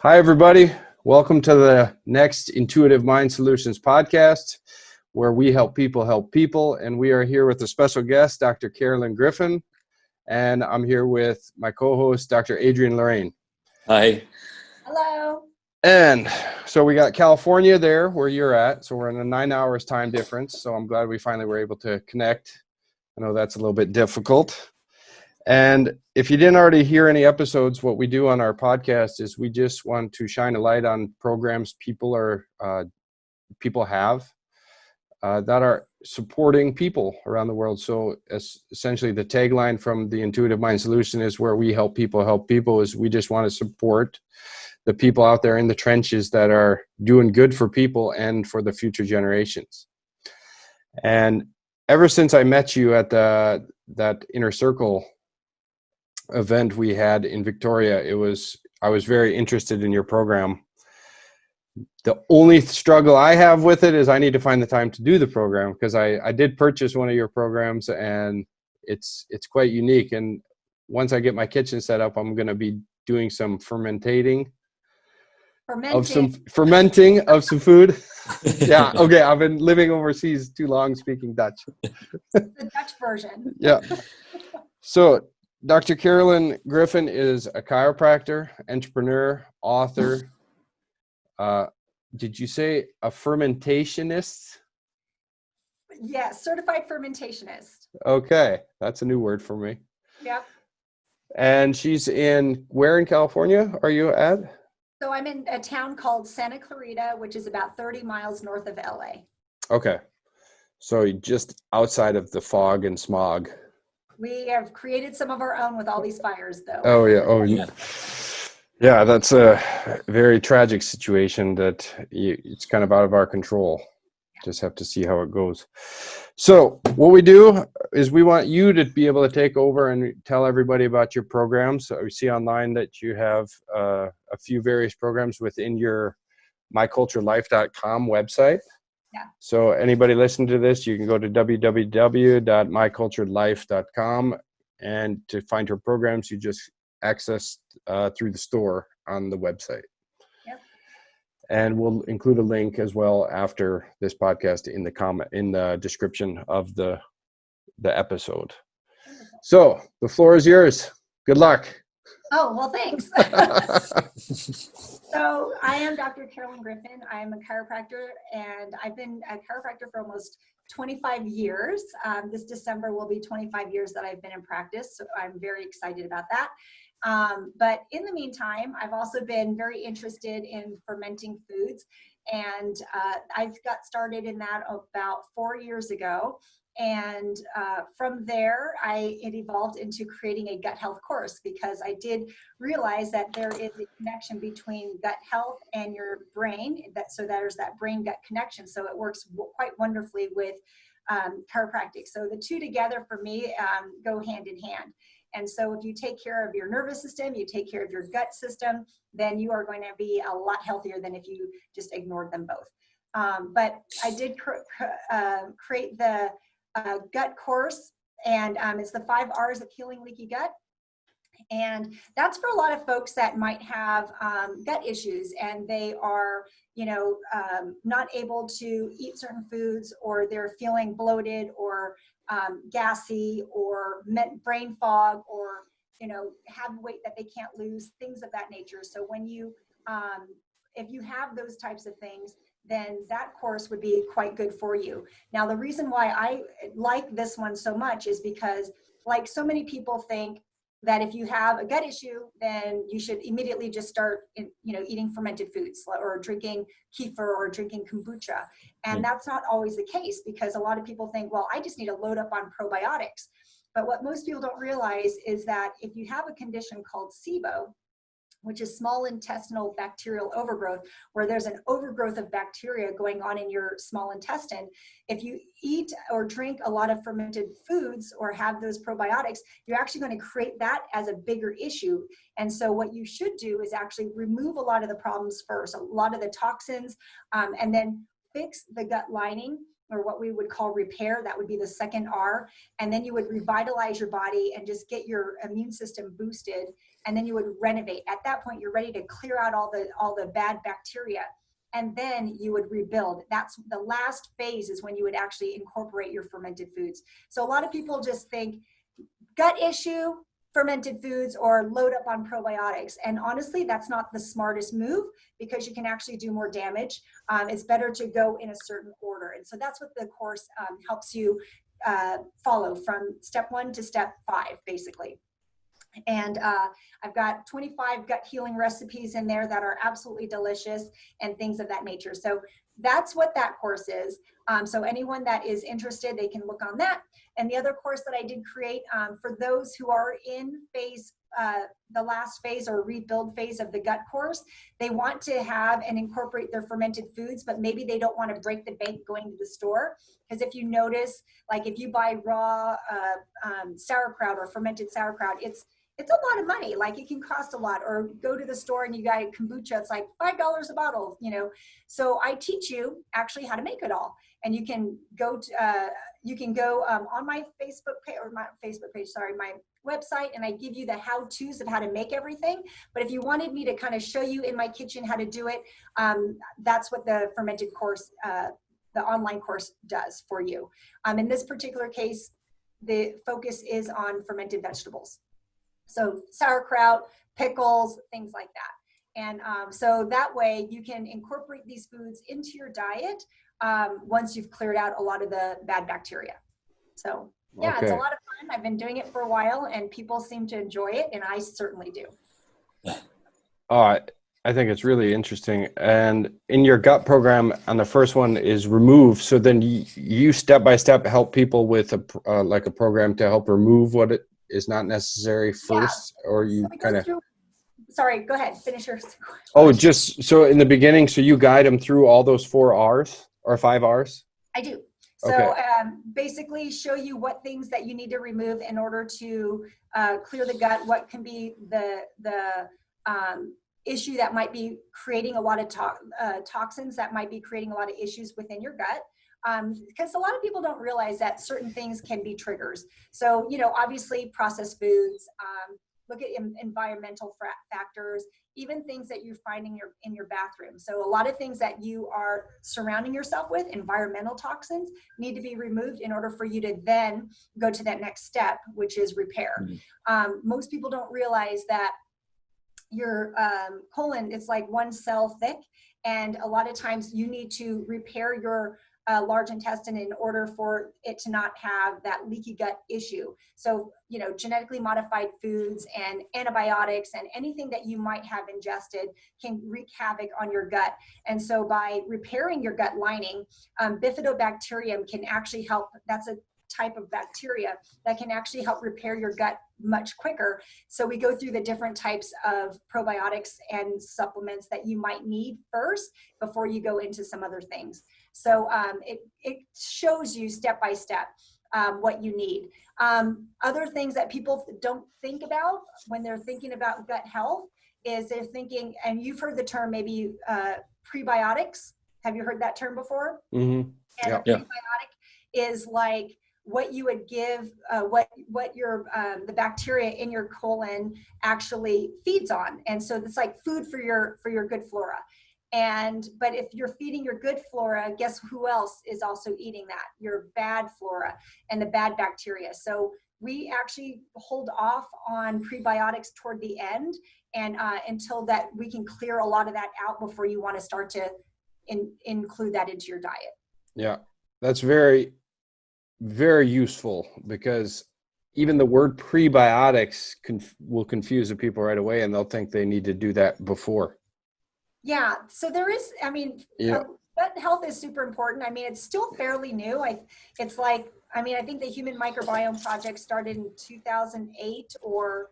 Hi, everybody. Welcome to the next Intuitive Mind Solutions podcast, where we help people. And we are here with a special guest, Dr. Carolyn Griffin. And I'm here with my co-host, Dr. Adrian Lorraine. Hi. Hello. And so we got California there where you're at. So we're in a 9 hours time difference. So I'm glad we finally were able to connect. I know that's a little bit difficult. And if you didn't already hear any episodes, what we do on our podcast is we just want to shine a light on programs people have that are supporting people around the world. So essentially the tagline from the Intuitive Mind Solution is where we help people is we just want to support the people out there in the trenches that are doing good for people and for the future generations. And ever since I met you at that Inner Circle event we had in Victoria, I was very interested in your program. The only struggle I have with it is I need to find the time to do the program, because I did purchase one of your programs and it's quite unique. And once I get my kitchen set up, I'm going to be doing some fermenting of some food. Yeah. Okay. I've been living overseas too long speaking Dutch. The Dutch version. Yeah. So Dr. Carolyn Griffin is a chiropractor, entrepreneur, author. Did you say a fermentationist? Yes, certified fermentationist. Okay, that's a new word for me. Yep. And she's where in California are you at? So I'm in a town called Santa Clarita, which is about 30 miles north of LA. Okay. So just outside of the fog and smog. We have created some of our own with all these fires, though. Oh, yeah. Oh, yeah. Yeah, that's a very tragic situation that it's kind of out of our control. Just have to see how it goes. So what we do is we want you to be able to take over and tell everybody about your programs. So we see online that you have a few various programs within your myculturelife.com website. Yeah. So anybody listening to this, you can go to www.myculturelife.com, and to find her programs, you just access through the store on the website. Yep. And we'll include a link as well after this podcast in the description of the episode. So the floor is yours. Good luck. Oh, well, thanks. So I am Dr. Carolyn Griffin. I'm a chiropractor, and I've been a chiropractor for almost 25 years. This December will be 25 years that I've been in practice, so I'm very excited about that. But in the meantime, I've also been very interested in fermenting foods, and I've got started in that about 4 years ago. And from there, it evolved into creating a gut health course, because I did realize that there is a connection between gut health and your brain. So there's that brain-gut connection. So it works quite wonderfully with chiropractic. So the two together for me go hand in hand. And so if you take care of your nervous system, you take care of your gut system, then you are going to be a lot healthier than if you just ignored them both. But I did create the gut course, and it's the 5 R's of healing leaky gut. And that's for a lot of folks that might have gut issues, and they are, not able to eat certain foods, or they're feeling bloated or gassy, or brain fog, or, have weight that they can't lose, things of that nature. So when if you have those types of things, then that course would be quite good for you. Now, the reason why I like this one so much is because, like so many people think that if you have a gut issue, then you should immediately just start, eating fermented foods or drinking kefir or drinking kombucha. And that's not always the case, because a lot of people think, well, I just need to load up on probiotics. But what most people don't realize is that if you have a condition called SIBO, which is small intestinal bacterial overgrowth, where there's an overgrowth of bacteria going on in your small intestine. If you eat or drink a lot of fermented foods or have those probiotics, you're actually going to create that as a bigger issue. And so what you should do is actually remove a lot of the problems first, a lot of the toxins, and then fix the gut lining, or what we would call repair. That would be the second R. And then you would revitalize your body and just get your immune system boosted. and then you would renovate. At that point, you're ready to clear out all the bad bacteria, and then you would rebuild. That's the last phase, is when you would actually incorporate your fermented foods. So a lot of people just think gut issue, fermented foods, or load up on probiotics. And honestly, that's not the smartest move, because you can actually do more damage. It's better to go in a certain order. And so that's what the course helps you follow, from step 1 to step 5, basically. And I've got 25 gut healing recipes in there that are absolutely delicious, and things of that nature. So that's what that course is. So anyone that is interested, they can look on that. And the other course that I did create for those who are in phase, the last phase or rebuild phase of the gut course, they want to have and incorporate their fermented foods, but maybe they don't want to break the bank going to the store. Because if you notice, like if you buy raw sauerkraut or fermented sauerkraut, it's a lot of money. Like it can cost a lot. Or go to the store and you got kombucha, it's like $5 a bottle, you know. So I teach you actually how to make it all. And you can go to, on my Facebook page, or my Facebook page, sorry, my website, and I give you the how-tos of how to make everything. But if you wanted me to kind of show you in my kitchen how to do it, that's what the fermented course, the online course does for you. In this particular case, the focus is on fermented vegetables. So sauerkraut, pickles, things like that. And so that way you can incorporate these foods into your diet once you've cleared out a lot of the bad bacteria. So yeah, It's a lot of fun. I've been doing it for a while, and people seem to enjoy it, and I certainly do. I think it's really interesting. And in your gut program, on the first one is remove. So then you step by step help people with like a program to help remove what it is not necessary first, or you kind of. Sorry, go ahead. Finish your. Oh, just so in the beginning, so you guide them through all those 4 R's or 5 R's? I do. So basically show you what things that you need to remove in order to clear the gut, what can be the issue that might be creating a lot of toxins that might be creating a lot of issues within your gut. Because a lot of people don't realize that certain things can be triggers. So, you know, obviously processed foods, look at environmental factors, even things that you find in your bathroom. So a lot of things that you are surrounding yourself with, environmental toxins, need to be removed in order for you to then go to that next step, which is repair. Most people don't realize that your colon is like 1 cell thick, and a lot of times you need to repair your large intestine in order for it to not have that leaky gut issue. So, you know, genetically modified foods and antibiotics and anything that you might have ingested can wreak havoc on your gut. And so by repairing your gut lining, bifidobacterium can actually help. That's a type of bacteria that can actually help repair your gut much quicker. So we go through the different types of probiotics and supplements that you might need first before you go into some other things. So it shows you step by step what you need. Other things that people don't think about when they're thinking about gut health is they're thinking, and you've heard the term maybe prebiotics. Have you heard that term before? Mm-hmm. And a prebiotic is like what you would give, what your the bacteria in your colon actually feeds on, and so it's like food for your good flora. But if you're feeding your good flora, guess who else is also eating that? Your bad flora and the bad bacteria. So we actually hold off on prebiotics toward the end, and until that we can clear a lot of that out before you want to start to include that into your diet. Yeah, that's very, very useful, because even the word prebiotics will confuse the people right away, and they'll think they need to do that before. Yeah, so there is, I mean, gut health is super important. I mean, it's still fairly new. I think the Human Microbiome Project started in 2008 or,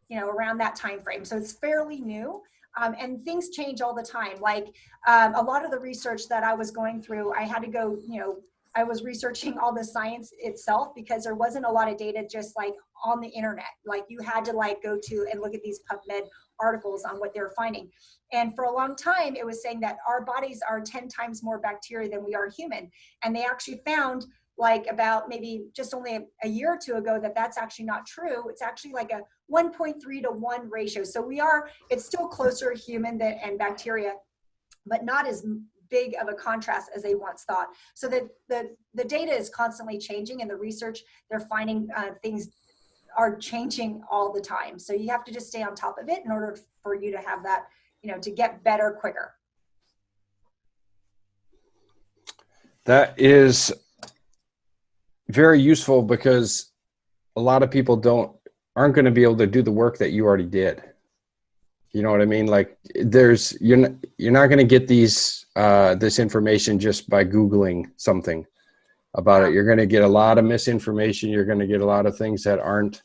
you know, around that time frame. So it's fairly new. And things change all the time. Like a lot of the research that I was going through, I had to go, you know, I was researching all the science itself, because there wasn't a lot of data just like on the internet. Like you had to like go to and look at these PubMed articles on what they were finding. And for a long time, it was saying that our bodies are 10 times more bacteria than we are human. And they actually found like about maybe just only a year or two ago that that's actually not true. It's actually like a 1.3 to 1 ratio. So it's still closer human and bacteria, but not as big of a contrast as they once thought. So the data is constantly changing, and the research, they're finding things are changing all the time. So you have to just stay on top of it in order for you to have that, to get better quicker. That is very useful, because a lot of people aren't going to be able to do the work that you already did. You know what I mean? Like you're not going to get this information just by Googling something about it. You're going to get a lot of misinformation. You're going to get a lot of things that aren't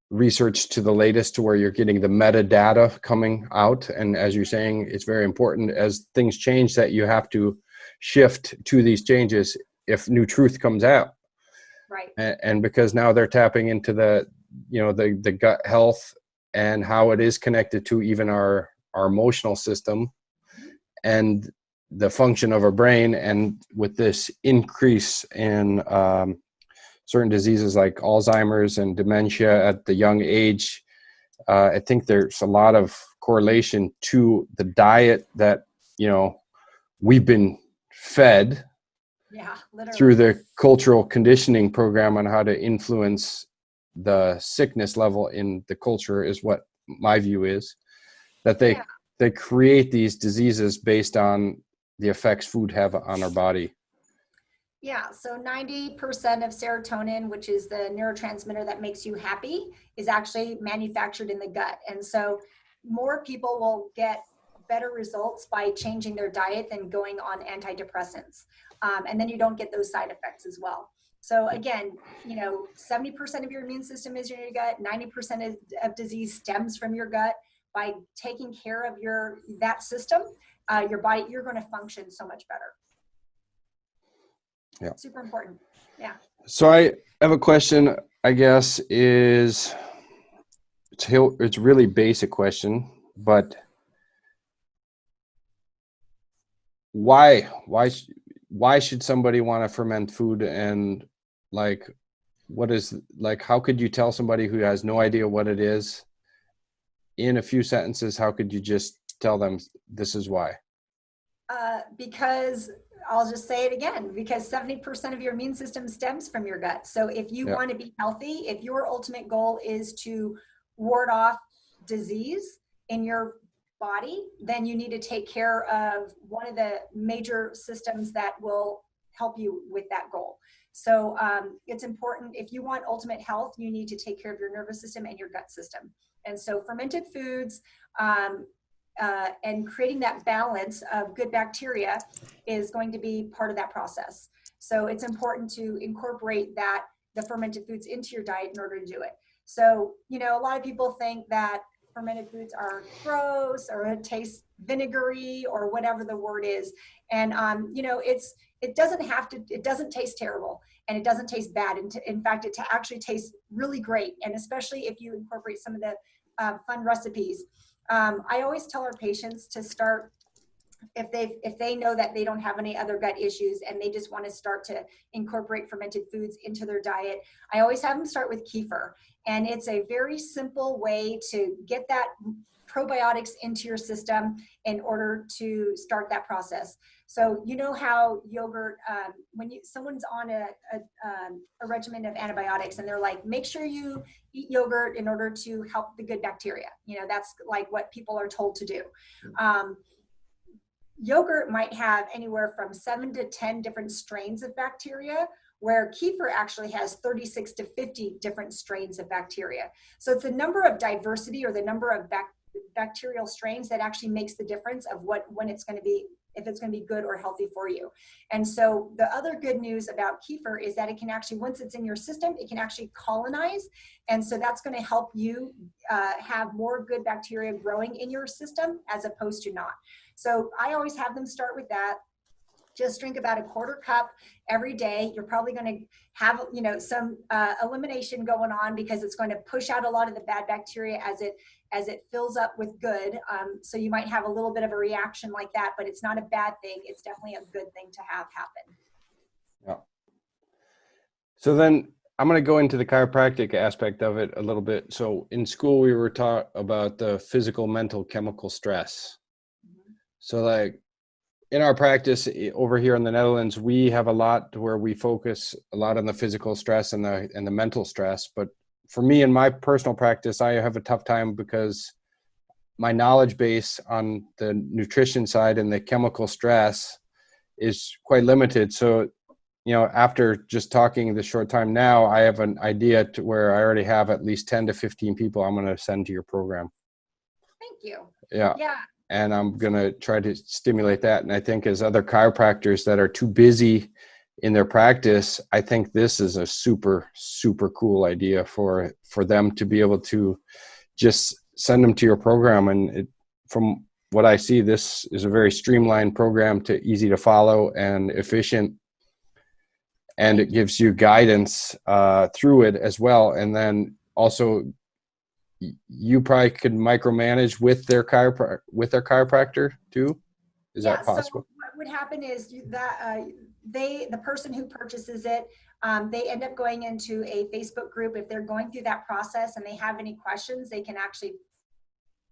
researched to the latest, to where you're getting the metadata coming out. And as you're saying, it's very important as things change that you have to shift to these changes if new truth comes out. Right. And because now they're tapping into the gut health and how it is connected to even our emotional system and the function of our brain. And with this increase in certain diseases like Alzheimer's and dementia at the young age, I think there's a lot of correlation to the diet that, we've been fed through the cultural conditioning program on how to influence the sickness level in the culture, is what my view is, that they create these diseases based on the effects food have on our body. Yeah, so 90% of serotonin, which is the neurotransmitter that makes you happy, is actually manufactured in the gut. And so more people will get better results by changing their diet than going on antidepressants. And then you don't get those side effects as well. So again, 70% of your immune system is in your gut, 90% of disease stems from your gut. By taking care of that system, your body, you're going to function so much better. Yeah. Super important. Yeah. So I have a question, I guess, it's a really basic question, but why should somebody want to ferment food? And how could you tell somebody who has no idea what it is in a few sentences? How could you just tell them this is why? Because I'll just say it again, because 70% of your immune system stems from your gut. So if you want to be healthy, if your ultimate goal is to ward off disease in your body, then you need to take care of one of the major systems that will help you with that goal. So it's important, if you want ultimate health, you need to take care of your nervous system and your gut system. And so fermented foods, and creating that balance of good bacteria is going to be part of that process. So it's important to incorporate the fermented foods into your diet in order to do it. So, a lot of people think that fermented foods are gross or it tastes vinegary or whatever the word is. And, it doesn't taste terrible, and it doesn't taste bad. And in fact, it actually tastes really great. And especially if you incorporate some of the fun recipes. I always tell our patients to start, if they know that they don't have any other gut issues and they just want to start to incorporate fermented foods into their diet, I always have them start with kefir. And it's a very simple way to get that probiotics into your system in order to start that process. So how yogurt, when someone's on a regimen of antibiotics and they're like, make sure you eat yogurt in order to help the good bacteria. That's like what people are told to do. Yogurt might have anywhere from 7 to 10 different strains of bacteria, where kefir actually has 36 to 50 different strains of bacteria. So it's the number of diversity, or the number of bacterial strains, that actually makes the difference of when it's going to be, if it's going to be good or healthy for you. And so the other good news about kefir is that it can actually, once it's in your system, it can actually colonize. And so that's going to help you have more good bacteria growing in your system as opposed to not. So I always have them start with that. Just drink about a quarter cup every day. You're probably going to have, some elimination going on, because it's going to push out a lot of the bad bacteria as it fills up with good. So you might have a little bit of a reaction like that, but it's not a bad thing. It's definitely a good thing to have happen. Yeah. So then I'm going to go into the chiropractic aspect of it a little bit. So in school, we were taught about the physical, mental, chemical stress. So like in our practice over here in the Netherlands, we have a lot where we focus a lot on the physical stress and the mental stress. But for me, in my personal practice, I have a tough time because my knowledge base on the nutrition side and the chemical stress is quite limited. So, you know, after just talking the short time now, I have an idea to where I already have at least 10 to 15 people I'm going to send to your program. Thank you. Yeah. Yeah. And I'm going to try to stimulate that. And I think as other chiropractors that are too busy in their practice, I think this is a super, super cool idea for them to be able to just send them to your program. And from what I see, this is a very streamlined program, to easy to follow and efficient. And it gives you guidance through it as well. And then also you probably could micromanage with their chiropractor too. Is that possible? So what would happen is that the person who purchases it, they end up going into a Facebook group. If they're going through that process and they have any questions, they can actually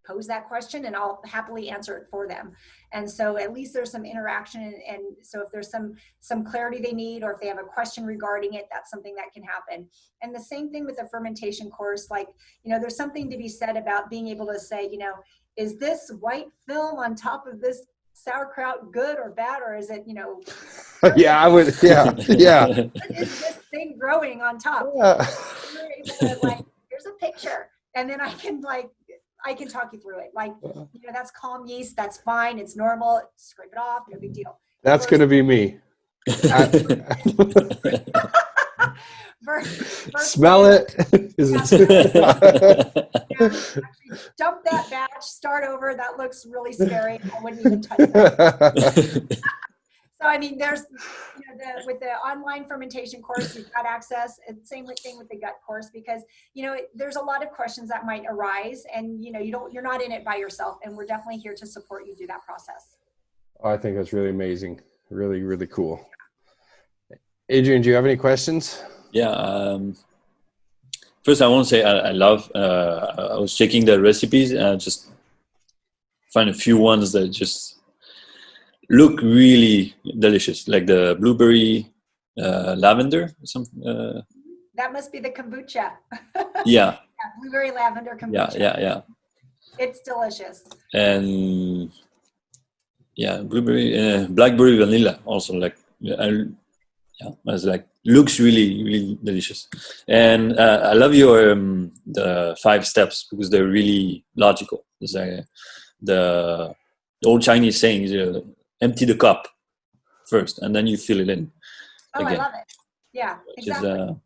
pose that question and I'll happily answer it for them. And so at least there's some interaction. And so if there's some clarity they need, or if they have a question regarding it, that's something that can happen. And the same thing with the fermentation course, like, you know, there's something to be said about being able to say, you know, is this white film on top of this sauerkraut good or bad, or is it, you know, yeah, I would. Yeah. is this thing growing on top? Yeah. You're able to, like, here's a picture, and then I can talk you through it. Like, you know, that's calm yeast, that's fine, it's normal, scrape it off, no big deal. That's going to be me. Smell it. Actually, dump that batch, start over. That looks really scary. I wouldn't even touch that. So, I mean, there's, you know, with the online fermentation course, you've got access. Same thing with the gut course, because, you know, there's a lot of questions that might arise, and, you know, you're not in it by yourself, and we're definitely here to support you through that process. Oh, I think that's really amazing. Really, really cool. Adrian, do you have any questions? Yeah. First, I want to say I love. I was checking the recipes and I just find a few ones that just look really delicious, like the blueberry lavender or something. That must be the kombucha. Yeah. Blueberry lavender kombucha. Yeah. It's delicious. And yeah, blueberry, blackberry vanilla also, like, it's like looks really, really delicious. And I love your the 5 steps, because they're really logical. It's like the old Chinese saying, empty the cup first and then you fill it in. Oh, again. I love it. Yeah, exactly.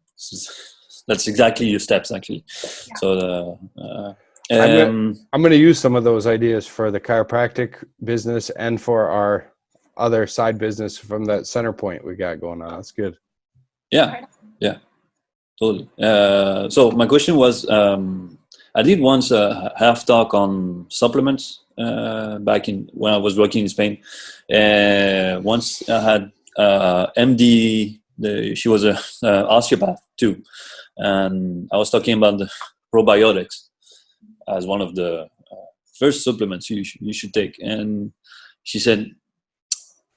That's exactly your steps, actually. Yeah. So I'm going to use some of those ideas for the chiropractic business and for our other side business from that center point we got going on. That's good. Yeah, totally. So my question was, I did once a half talk on supplements back when I was working in Spain. Once I had MD, she was a osteopath too, and I was talking about the probiotics as one of the first supplements you should take. And she said,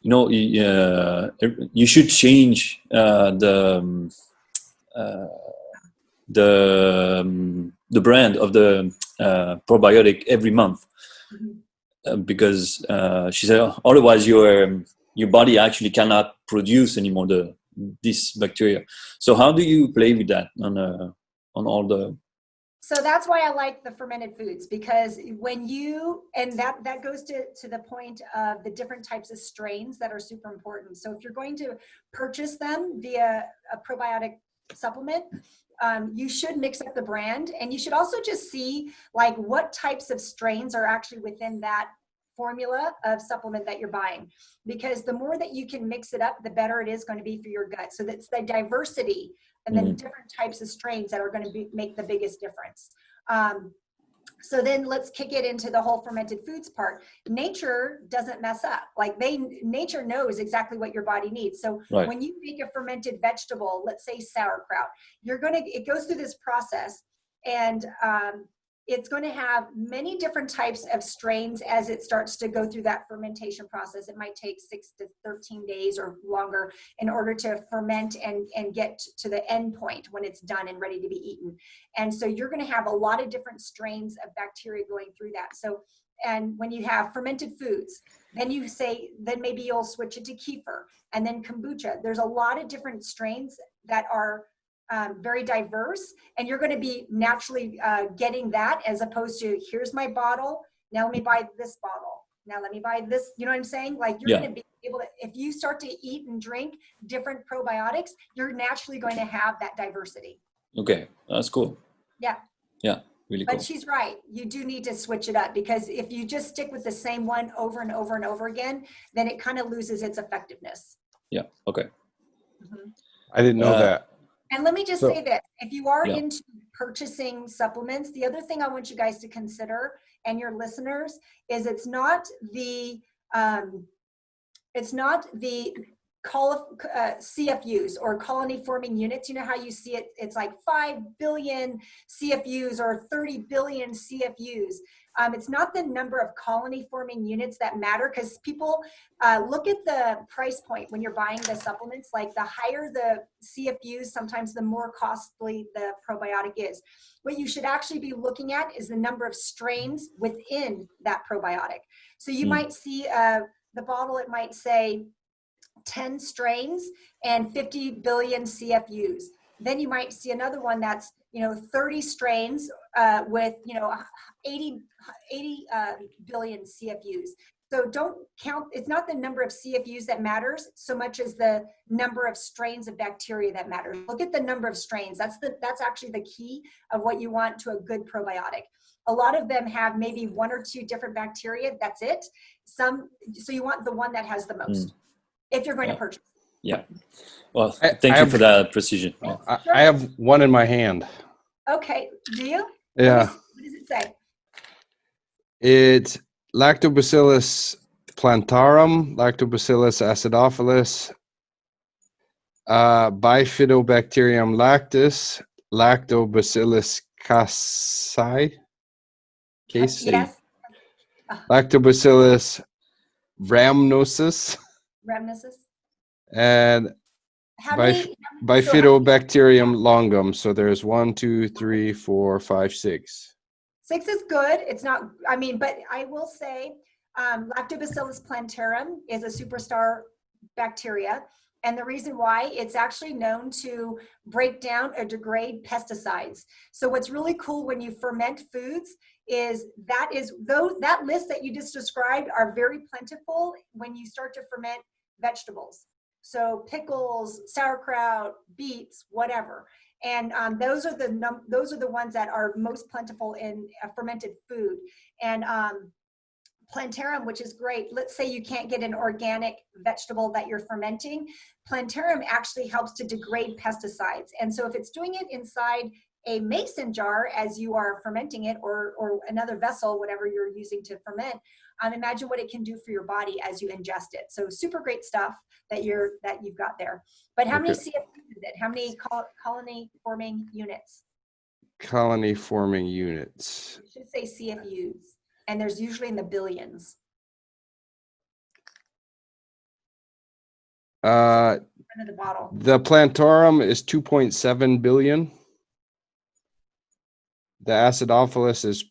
you know, you should change the brand of the probiotic every month, because she said otherwise your body actually cannot produce anymore this bacteria. So how do you play with that on all the? So that's why I like the fermented foods, because when and that goes to the point of the different types of strains that are super important. So if you're going to purchase them via a probiotic supplement, you should mix up the brand, and you should also just see like what types of strains are actually within that formula of supplement that you're buying, because the more that you can mix it up, the better it is going to be for your gut. So that's the diversity and then different types of strains that are going to make the biggest difference. So then let's kick it into the whole fermented foods part. Nature doesn't mess up. Like nature knows exactly what your body needs. So Right. when you make a fermented vegetable, let's say sauerkraut, it goes through this process, and it's going to have many different types of strains as it starts to go through that fermentation process. It might take 6 to 13 days or longer in order to ferment and get to the end point when it's done and ready to be eaten. And so you're going to have a lot of different strains of bacteria going through that. So, and when you have fermented foods, then maybe you'll switch it to kefir and then kombucha. There's a lot of different strains that are very diverse, and you're going to be naturally getting that, as opposed to, here's my bottle, now let me buy this bottle, now let me buy this, you know what I'm saying? Like, you're going to be able to, if you start to eat and drink different probiotics, you're naturally going to have that diversity. Okay, that's cool. Yeah. Yeah, really cool. But she's right, you do need to switch it up, because if you just stick with the same one over and over and over again, then it kind of loses its effectiveness. Yeah, okay. Mm-hmm. I didn't know that. And let me just say that if you are Yeah. into purchasing supplements, the other thing I want you guys to consider, and your listeners, is it's not the CFUs or colony forming units. You know how you see it, it's like 5 billion CFUs or 30 billion CFUs. It's not the number of colony forming units that matter, because people look at the price point when you're buying the supplements. Like, the higher the CFUs, sometimes the more costly the probiotic is. What you should actually be looking at is the number of strains within that probiotic. So you might see the bottle, it might say 10 strains and 50 billion CFUs. Then you might see another one that's 30 strains with 80 billion CFUs. So don't count, it's not the number of CFUs that matters so much as the number of strains of bacteria that matters. Look at the number of strains. That's actually the key of what you want to a good probiotic. A lot of them have maybe 1 or 2 different bacteria, that's it. So you want the one that has the most, if you're going to purchase. Yeah. Well, thank you for that precision. Yeah. I have one in my hand. Okay. Do you? Yeah. What does it say? It's Lactobacillus plantarum, Lactobacillus acidophilus, Bifidobacterium lactis, Lactobacillus casei, Yes. Lactobacillus rhamnosus, and Bifidobacterium longum. So there's 1, 2, 3, 4, 5, 6. 6 is good. It's not, but I will say Lactobacillus plantarum is a superstar bacteria. And the reason why, it's actually known to break down or degrade pesticides. So what's really cool when you ferment foods is that list that you just described are very plentiful when you start to ferment vegetables. So pickles, sauerkraut, beets, whatever. And those are the ones that are most plentiful in a fermented food. And plantarum, which is great. Let's say you can't get an organic vegetable that you're fermenting. Plantarum actually helps to degrade pesticides. And so if it's doing it inside a mason jar as you are fermenting it, or another vessel, whatever you're using to ferment, imagine what it can do for your body as you ingest it. So super great stuff that you've got there. But how many CFUs is it? How many colony forming units? Colony forming units. You should say CFUs. And there's usually in the billions. The bottle. The plantarum is 2.7 billion. The acidophilus is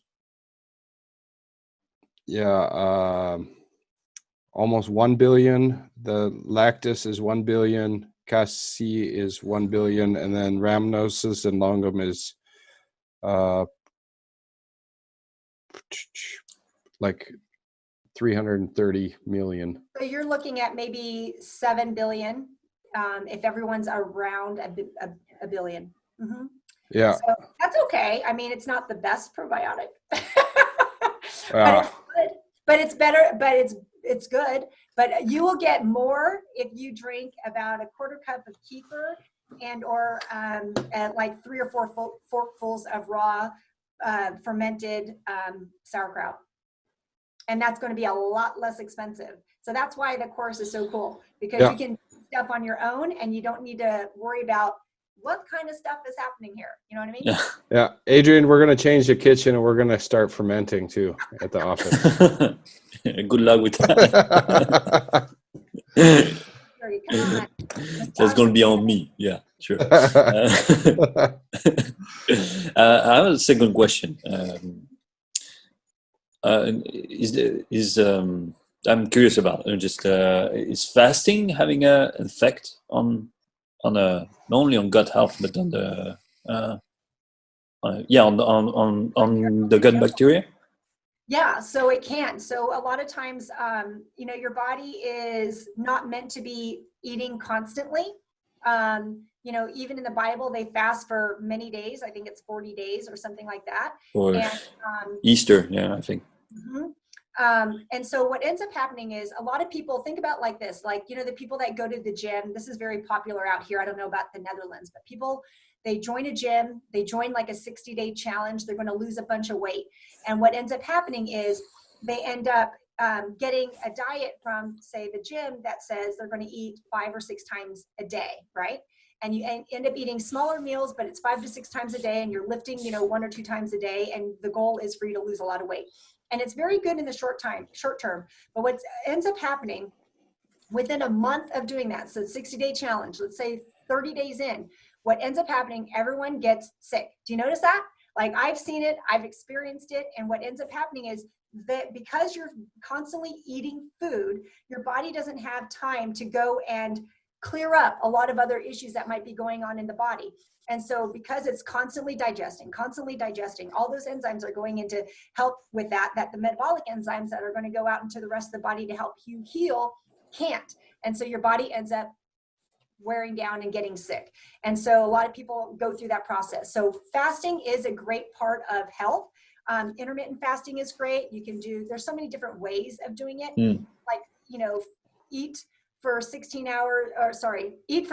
almost 1 billion. The lactis is 1 billion. Casei is 1 billion, and then rhamnosus and longum is like 330 million. So you're looking at maybe 7 billion if everyone's around a billion. Mm-hmm. Yeah. So that's okay. It's not the best probiotic, but it's better. But it's good. But you will get more if you drink about a quarter cup of kefir and or like 3 or 4 forkfuls of raw fermented sauerkraut. And that's going to be a lot less expensive. So that's why the course is so cool, because you can do stuff on your own and you don't need to worry about what kind of stuff is happening here. You know what I mean? Yeah. Adrian, we're going to change the kitchen and we're going to start fermenting too at the office. Good luck with that. Come on. That's going to be on me. Yeah, sure. I have a second question. I'm curious about is fasting having an effect on not only on gut health but on the on the gut bacteria? Yeah, so it can. So a lot of times, your body is not meant to be eating constantly. Even in the Bible, they fast for many days. I think it's 40 days or something like that. Or Easter, I think. And so what ends up happening is a lot of people think about like this, the people that go to the gym, this is very popular out here. I don't know about the Netherlands, but people, they join a gym, they join like a 60-day challenge. They're going to lose a bunch of weight. And what ends up happening is they end up getting a diet from, say, the gym that says they're going to eat 5 or 6 times a day, right? And you end up eating smaller meals, but it's 5 to 6 times a day, and you're lifting, 1 or 2 times a day, and the goal is for you to lose a lot of weight. And it's very good in the short term. But what ends up happening within a month of doing that, so 60-day challenge, let's say 30 days in, what ends up happening, everyone gets sick. Do you notice that? Like, I've seen it, I've experienced it, and what ends up happening is that because you're constantly eating food, your body doesn't have time to go and clear up a lot of other issues that might be going on in the body. And so because it's constantly digesting, all those enzymes are going in to help with that the metabolic enzymes that are going to go out into the rest of the body to help you heal can't. And so your body ends up wearing down and getting sick. And so a lot of people go through that process. So fasting is a great part of health. Intermittent fasting is great. There's so many different ways of doing it. Eat for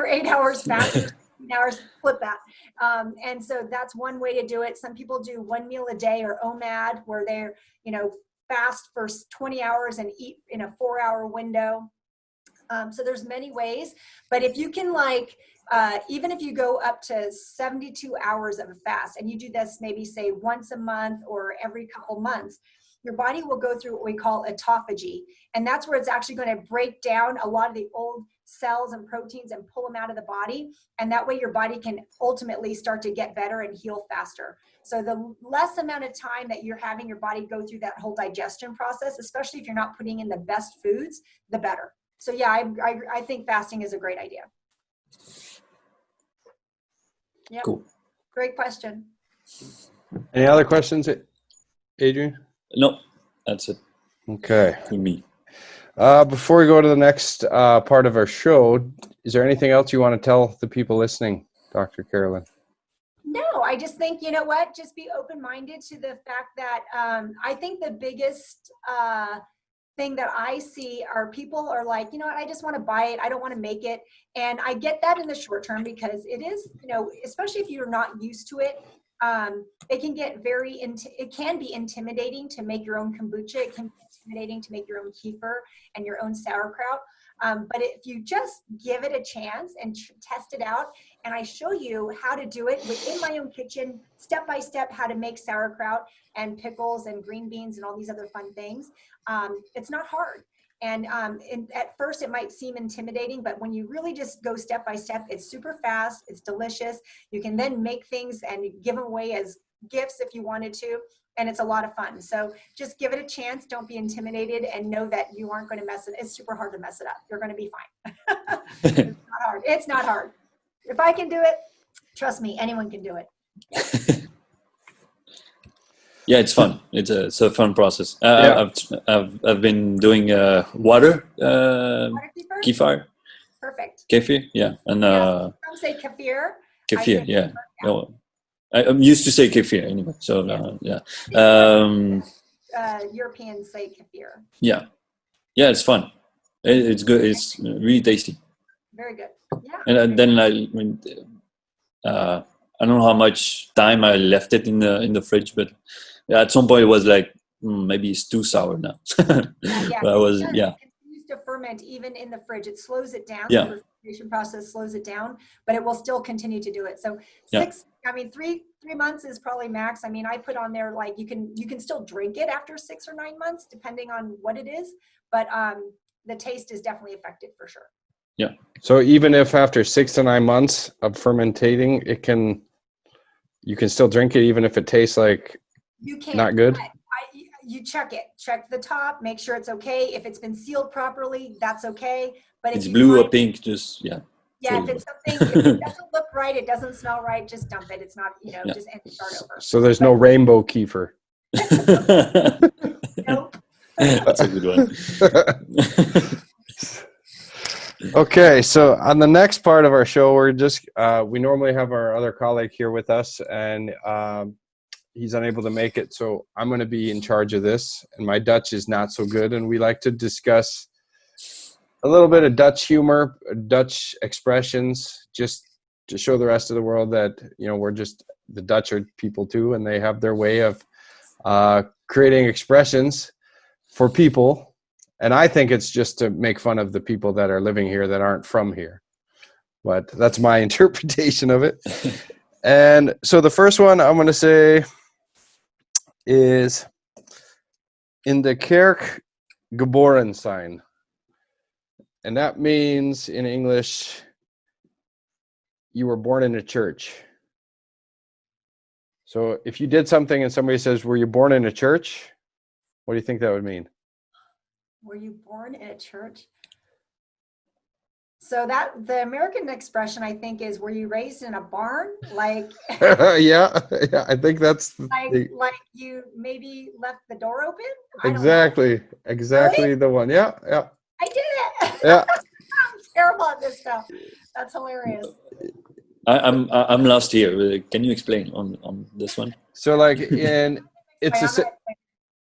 8 hours, fast for 16 hours, flip that. And so that's one way to do it. Some people do 1 meal a day, or OMAD, where they're, fast for 20 hours and eat in a 4-hour window. So there's many ways, but if you can even if you go up to 72 hours of a fast and you do this maybe say once a month or every couple months, your body will go through what we call autophagy. And that's where it's actually going to break down a lot of the old cells and proteins and pull them out of the body. And that way your body can ultimately start to get better and heal faster. So the less amount of time that you're having your body go through that whole digestion process, especially if you're not putting in the best foods, the better. So yeah, I think fasting is a great idea. Yep. Cool. Great question. Any other questions, Adrian? No, that's it. Okay. For me. Before we go to the next part of our show, is there anything else you want to tell the people listening, Dr. Carolyn? No, I just think, just be open-minded to the fact that I think the biggest thing that I see are people are like, I just want to buy it. I don't want to make it. And I get that in the short term because it is, especially if you're not used to it, it can get it can be intimidating to make your own kombucha. It can be intimidating to make your own kefir and your own sauerkraut. But if you just give it a chance and test it out, and I show you how to do it within my own kitchen, step by step, how to make sauerkraut and pickles and green beans and all these other fun things, it's not hard. And at first it might seem intimidating, but when you really just go step by step, it's super fast, it's delicious. You can then make things and give them away as gifts if you wanted to, and it's a lot of fun. So just give it a chance. Don't be intimidated and know that you aren't going to mess it. It's super hard to mess it up. You're going to be fine. It's not hard. It's not hard. If I can do it, trust me, anyone can do it. Yeah, it's fun. It's a fun process. I've been doing water kefir. Perfect. Kefir, yeah, and some say kefir. Kefir, yeah. No, I'm used to say kefir anyway. So yeah. Europeans say kefir. Yeah, it's fun. It's good. It's really tasty. Very good. Yeah. And then I don't know how much time I left it in the fridge, but yeah, at some point it was like maybe it's too sour now. Yeah. But I was It continues to ferment even in the fridge. It slows it down. Yeah. The fermentation process slows it down, but it will still continue to do it. So Yeah. 3 months is probably max. I mean, I put on there like you can still drink it after 6 or 9 months, depending on what it is. But the taste is definitely affected for sure. Yeah. So even if after 6 to 9 months of fermentating, you can still drink it even if it tastes like You can not good? You check it. Check the top. Make sure it's okay. If it's been sealed properly, that's okay. But It's if blue or pink, just if it's something, if it doesn't look right, it doesn't smell right, just dump it. It's not, just end and start over. So there's no rainbow kefir. Nope. That's a good one. Okay, so on the next part of our show, we normally have our other colleague here with us, and he's unable to make it, so I'm going to be in charge of this, and my Dutch is not so good, and we like to discuss a little bit of Dutch humor, Dutch expressions, just to show the rest of the world that, the Dutch are people too, and they have their way of creating expressions for people. And I think it's just to make fun of the people that are living here that aren't from here. But that's my interpretation of it. And so the first one I'm going to say is in de kerk geboren zijn. And that means in English, you were born in a church. So if you did something and somebody says, were you born in a church? What do you think that would mean? Were you born in a church? So that the American expression, I think, is were you raised in a barn? Like yeah, I think that's like you maybe left the door open? Exactly Really? The one. Yeah. I did it. Yeah. I'm terrible at this stuff. That's hilarious. I'm lost here. Can you explain on this one?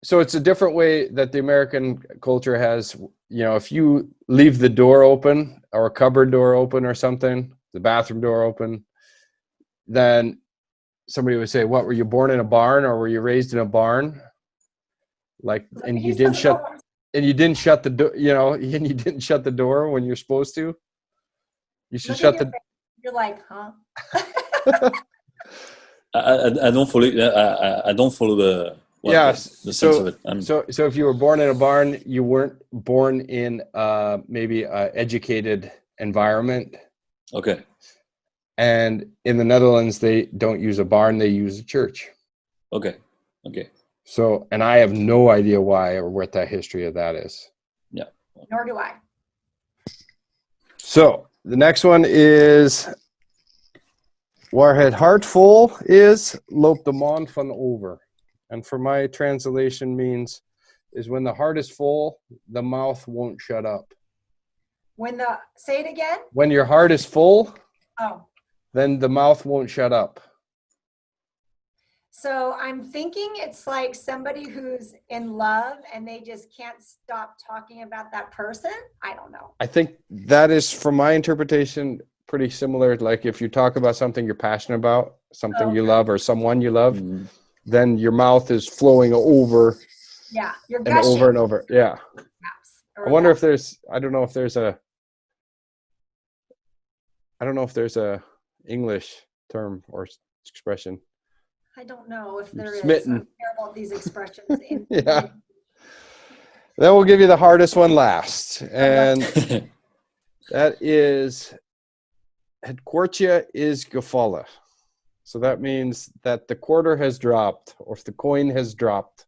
So it's a different way that the American culture has. If you leave the door open or a cupboard door open or something, the bathroom door open, then somebody would say, "What, were you born in a barn or were you raised in a barn?" And you didn't shut the door. And you didn't shut the door when you're supposed to. You should shut the. You're like, huh? I don't follow. I don't follow the. Yes. The sense of it. So if you were born in a barn, you weren't born in maybe an educated environment. Okay. And in the Netherlands, they don't use a barn; they use a church. Okay. So, and I have no idea why or what that history of that is. Yeah. Nor do I. So the next one is waar het hart vol is, loopt de mond van over. And for my translation means is when the heart is full, the mouth won't shut up. Say it again? When your heart is full, then the mouth won't shut up. So I'm thinking it's like somebody who's in love and they just can't stop talking about that person. I don't know. I think that is, from my interpretation, pretty similar. Like if you talk about something you're passionate about, something you love or someone you love, then your mouth is flowing over. Yeah, you're and over and over. Yeah. I wonder if there's, I don't know if there's a English term or expression. I don't know if there is. Smitten. I'm terrible at these expressions. Yeah. Then we'll give you the hardest one last. And that is, het kwartje is gevallen. So that means that the quarter has dropped, or if the coin has dropped,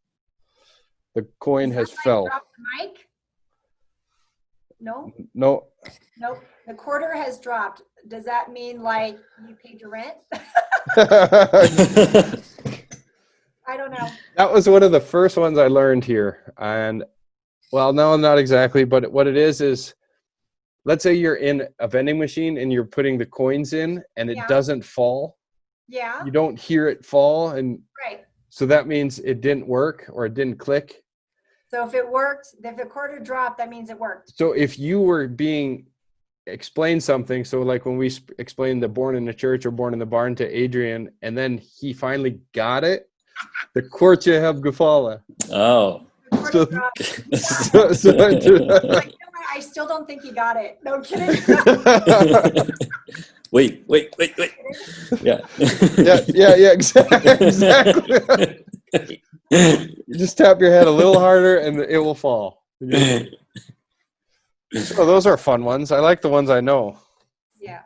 the coin has fell. Drop the mic? No? No. Nope. The quarter has dropped. Does that mean like you paid your rent? I don't know. That was one of the first ones I learned here. And well, no, not exactly. But what it is let's say you're in a vending machine and you're putting the coins in and it doesn't fall. Yeah. You don't hear it fall. And right. So that means it didn't work or it didn't click. So if it worked, if the quarter dropped, that means it worked. So if you were being explain something. So like when we explained the born in the church or born in the barn to Adrian, and then he finally got it, the Kortje heb gevallen. Oh. So, Like, you know what? I still don't think he got it. No kidding. Wait. Yeah. yeah, exactly. You just tap your head a little harder and it will fall. So those are fun ones. I like the ones I know. Yeah.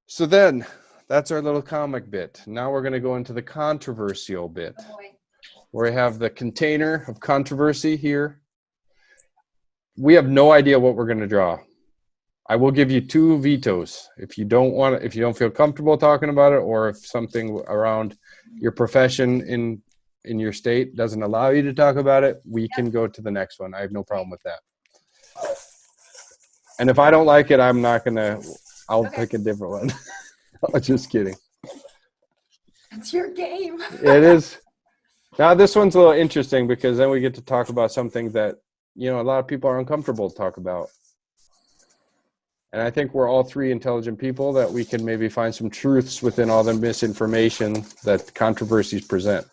So then, that's our little comic bit. Now we're going to go into the controversial bit, Oh boy. where we have the container of controversy here. We have no idea what we're going to draw. I will give you 2 vetoes. If you don't want it, if you don't feel comfortable talking about it, or if something around your profession in your state doesn't allow you to talk about it, we can go to the next one. I have no problem with that. And if I don't like it, I'm not going to, I'll pick a different one. I'm just kidding. It's your game. It is. Now this one's a little interesting because then we get to talk about something that, you know, a lot of people are uncomfortable to talk about. And I think we're all 3 intelligent people that we can maybe find some truths within all the misinformation that controversies present.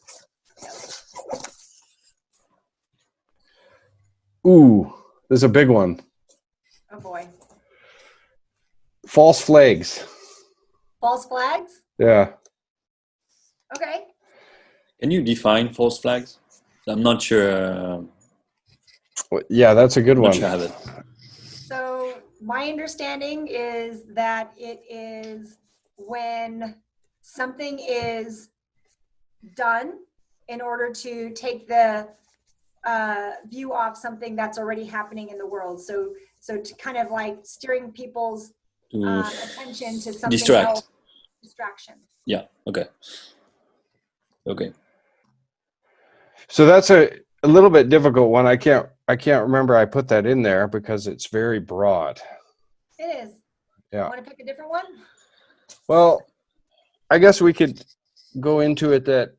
Ooh, this is a big one. Oh boy. False flags. False flags? Yeah. Okay. Can you define false flags? I'm not sure. Yeah, that's a good one. Not sure I have it. So my understanding is that it is when something is done in order to take the view off something that's already happening in the world. So to kind of like steering people's attention to something else. Distraction. Yeah. Okay. So that's a little bit difficult one. I can't remember I put that in there because it's very broad. It is. Yeah. Want to pick a different one? Well, I guess we could go into it that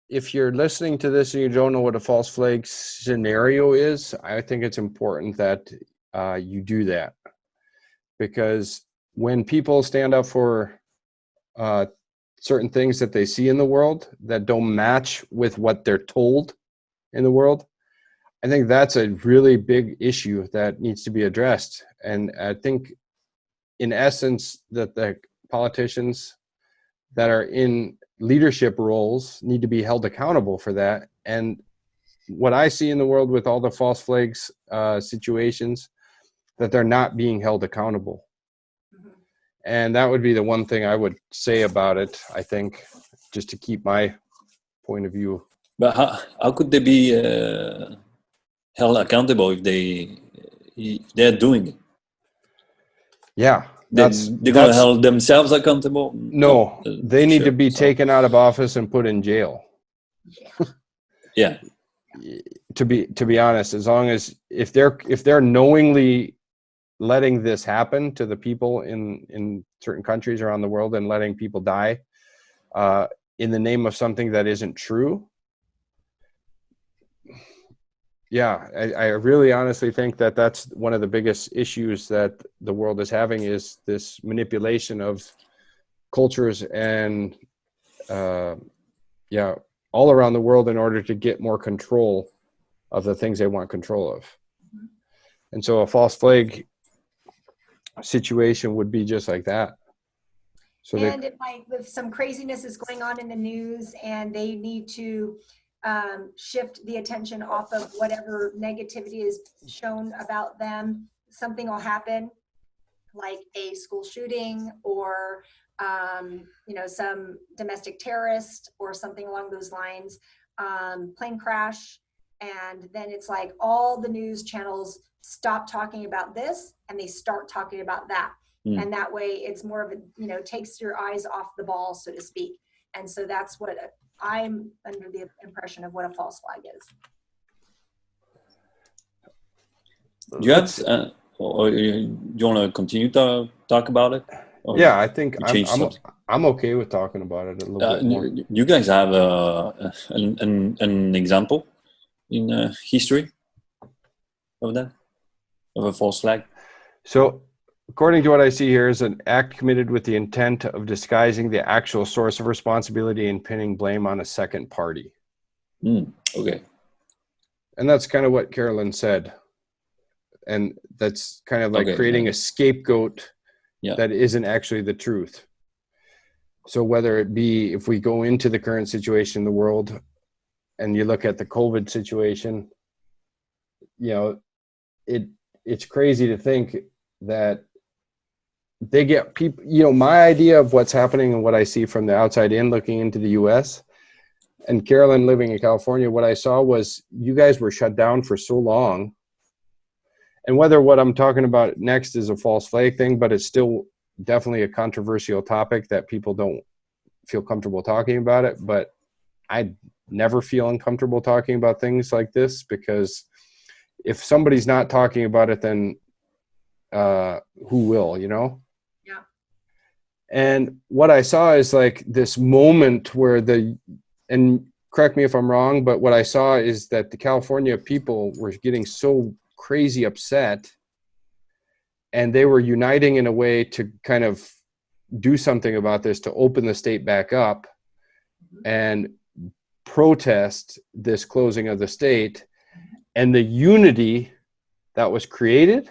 if you're listening to this and you don't know what a false flag scenario is, I think it's important that you do that. Because when people stand up for certain things that they see in the world that don't match with what they're told in the world, I think that's a really big issue that needs to be addressed. And I think in essence that the politicians that are in leadership roles need to be held accountable for that. And what I see in the world with all the false flags situations, that they're not being held accountable. And that would be the one thing I would say about it, I think, just to keep my point of view. But how could they be held accountable if they're doing it? Yeah. They're going to hold themselves accountable? No, they need to be taken out of office and put in jail. Yeah. To be honest, as long as if they're knowingly letting this happen to the people in certain countries around the world and letting people die in the name of something that isn't true. Yeah, I really honestly think that that's one of the biggest issues that the world is having, is this manipulation of cultures and all around the world in order to get more control of the things they want control of. And so a false flag situation would be just like that. So and if some craziness is going on in the news and they need to shift the attention off of whatever negativity is shown about them, something will happen, like a school shooting or some domestic terrorist or something along those lines, plane crash, and then it's like all the news channels stop talking about this and they start talking about that. And that way it's more of a, takes your eyes off the ball, so to speak. And so that's what I'm under the impression of what a false flag is. Do you have, or do you want to continue to talk about it? Yeah, I think I'm okay with talking about it a little bit more. You guys have an example in history of that, of a false flag? So according to what I see here, is an act committed with the intent of disguising the actual source of responsibility and pinning blame on a second party. Okay. And that's kind of what Carolyn said. And that's kind of like creating a scapegoat that isn't actually the truth. So whether it be, if we go into the current situation in the world and you look at the COVID situation, you know, it's crazy to think that they get people, you know, my idea of what's happening and what I see from the outside in looking into the US, and Carolyn living in California, what I saw was you guys were shut down for so long. And whether what I'm talking about next is a false flag thing, but it's still definitely a controversial topic that people don't feel comfortable talking about it. But I never feel uncomfortable talking about things like this, because if somebody's not talking about it, then who will, you know? Yeah. And what I saw is like this moment where and correct me if I'm wrong, but what I saw is that the California people were getting so crazy upset, and they were uniting in a way to kind of do something about this, to open the state back up and protest this closing of the state. And the unity that was created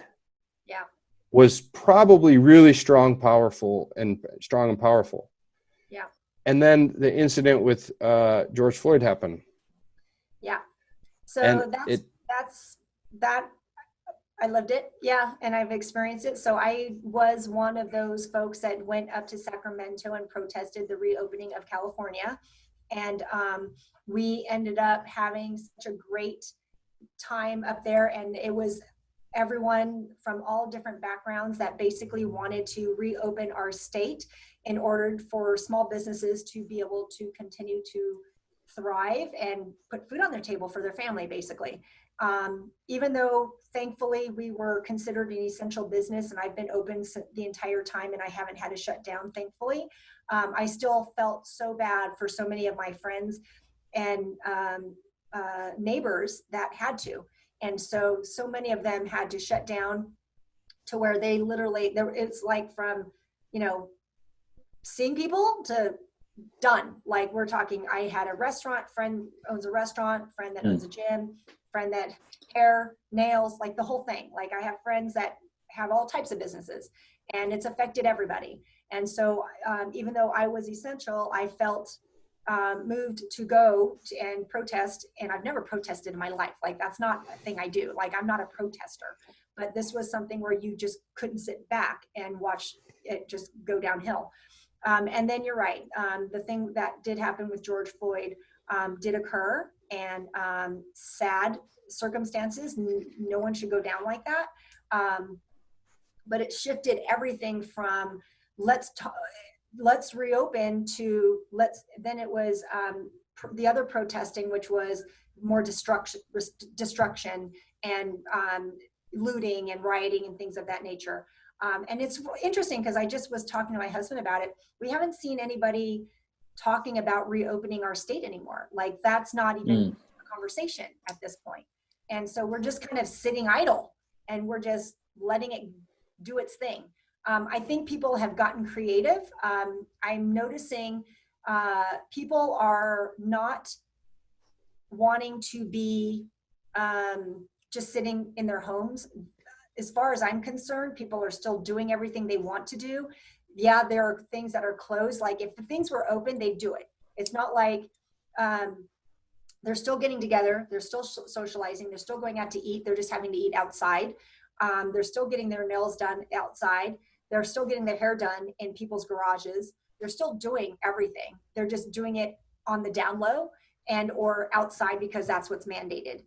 was probably really strong and powerful. Yeah. And then the incident with George Floyd happened. Yeah. So that I lived it. Yeah. And I've experienced it. So I was one of those folks that went up to Sacramento and protested the reopening of California. And we ended up having such a great time up there. And it was everyone from all different backgrounds that basically wanted to reopen our state in order for small businesses to be able to continue to thrive and put food on their table for their family, basically. Even though thankfully we were considered an essential business and I've been open the entire time and I haven't had to shut down, thankfully, I still felt so bad for so many of my friends and neighbors that had to. And so many of them had to shut down to where they literally, it's like from, you know, seeing people to done. Like we're talking, I had a restaurant, friend owns a restaurant, friend that owns a gym, friend that hair, nails, like the whole thing. Like I have friends that have all types of businesses, and it's affected everybody. And so even though I was essential, I felt moved to go and protest. And I've never protested in my life. Like that's not a thing I do. Like I'm not a protester, but this was something where you just couldn't sit back and watch it just go downhill. And then you're right. The thing that did happen with George Floyd did occur, and sad circumstances. No one should go down like that. But it shifted everything from let's reopen to then it was the other protesting, which was more destruction and looting and rioting and things of that nature. And it's interesting because I just was talking to my husband about it. We haven't seen anybody talking about reopening our state anymore. Like that's not even a conversation at this point. And so we're just kind of sitting idle and we're just letting it do its thing. I think people have gotten creative. I'm noticing people are not wanting to be just sitting in their homes. As far as I'm concerned, people are still doing everything they want to do. Yeah, there are things that are closed. Like if the things were open, they'd do it. It's not like they're still getting together. They're still socializing. They're still going out to eat. They're just having to eat outside. They're still getting their nails done outside. They're still getting their hair done in people's garages. They're still doing everything. They're just doing it on the down low and or outside because that's what's mandated.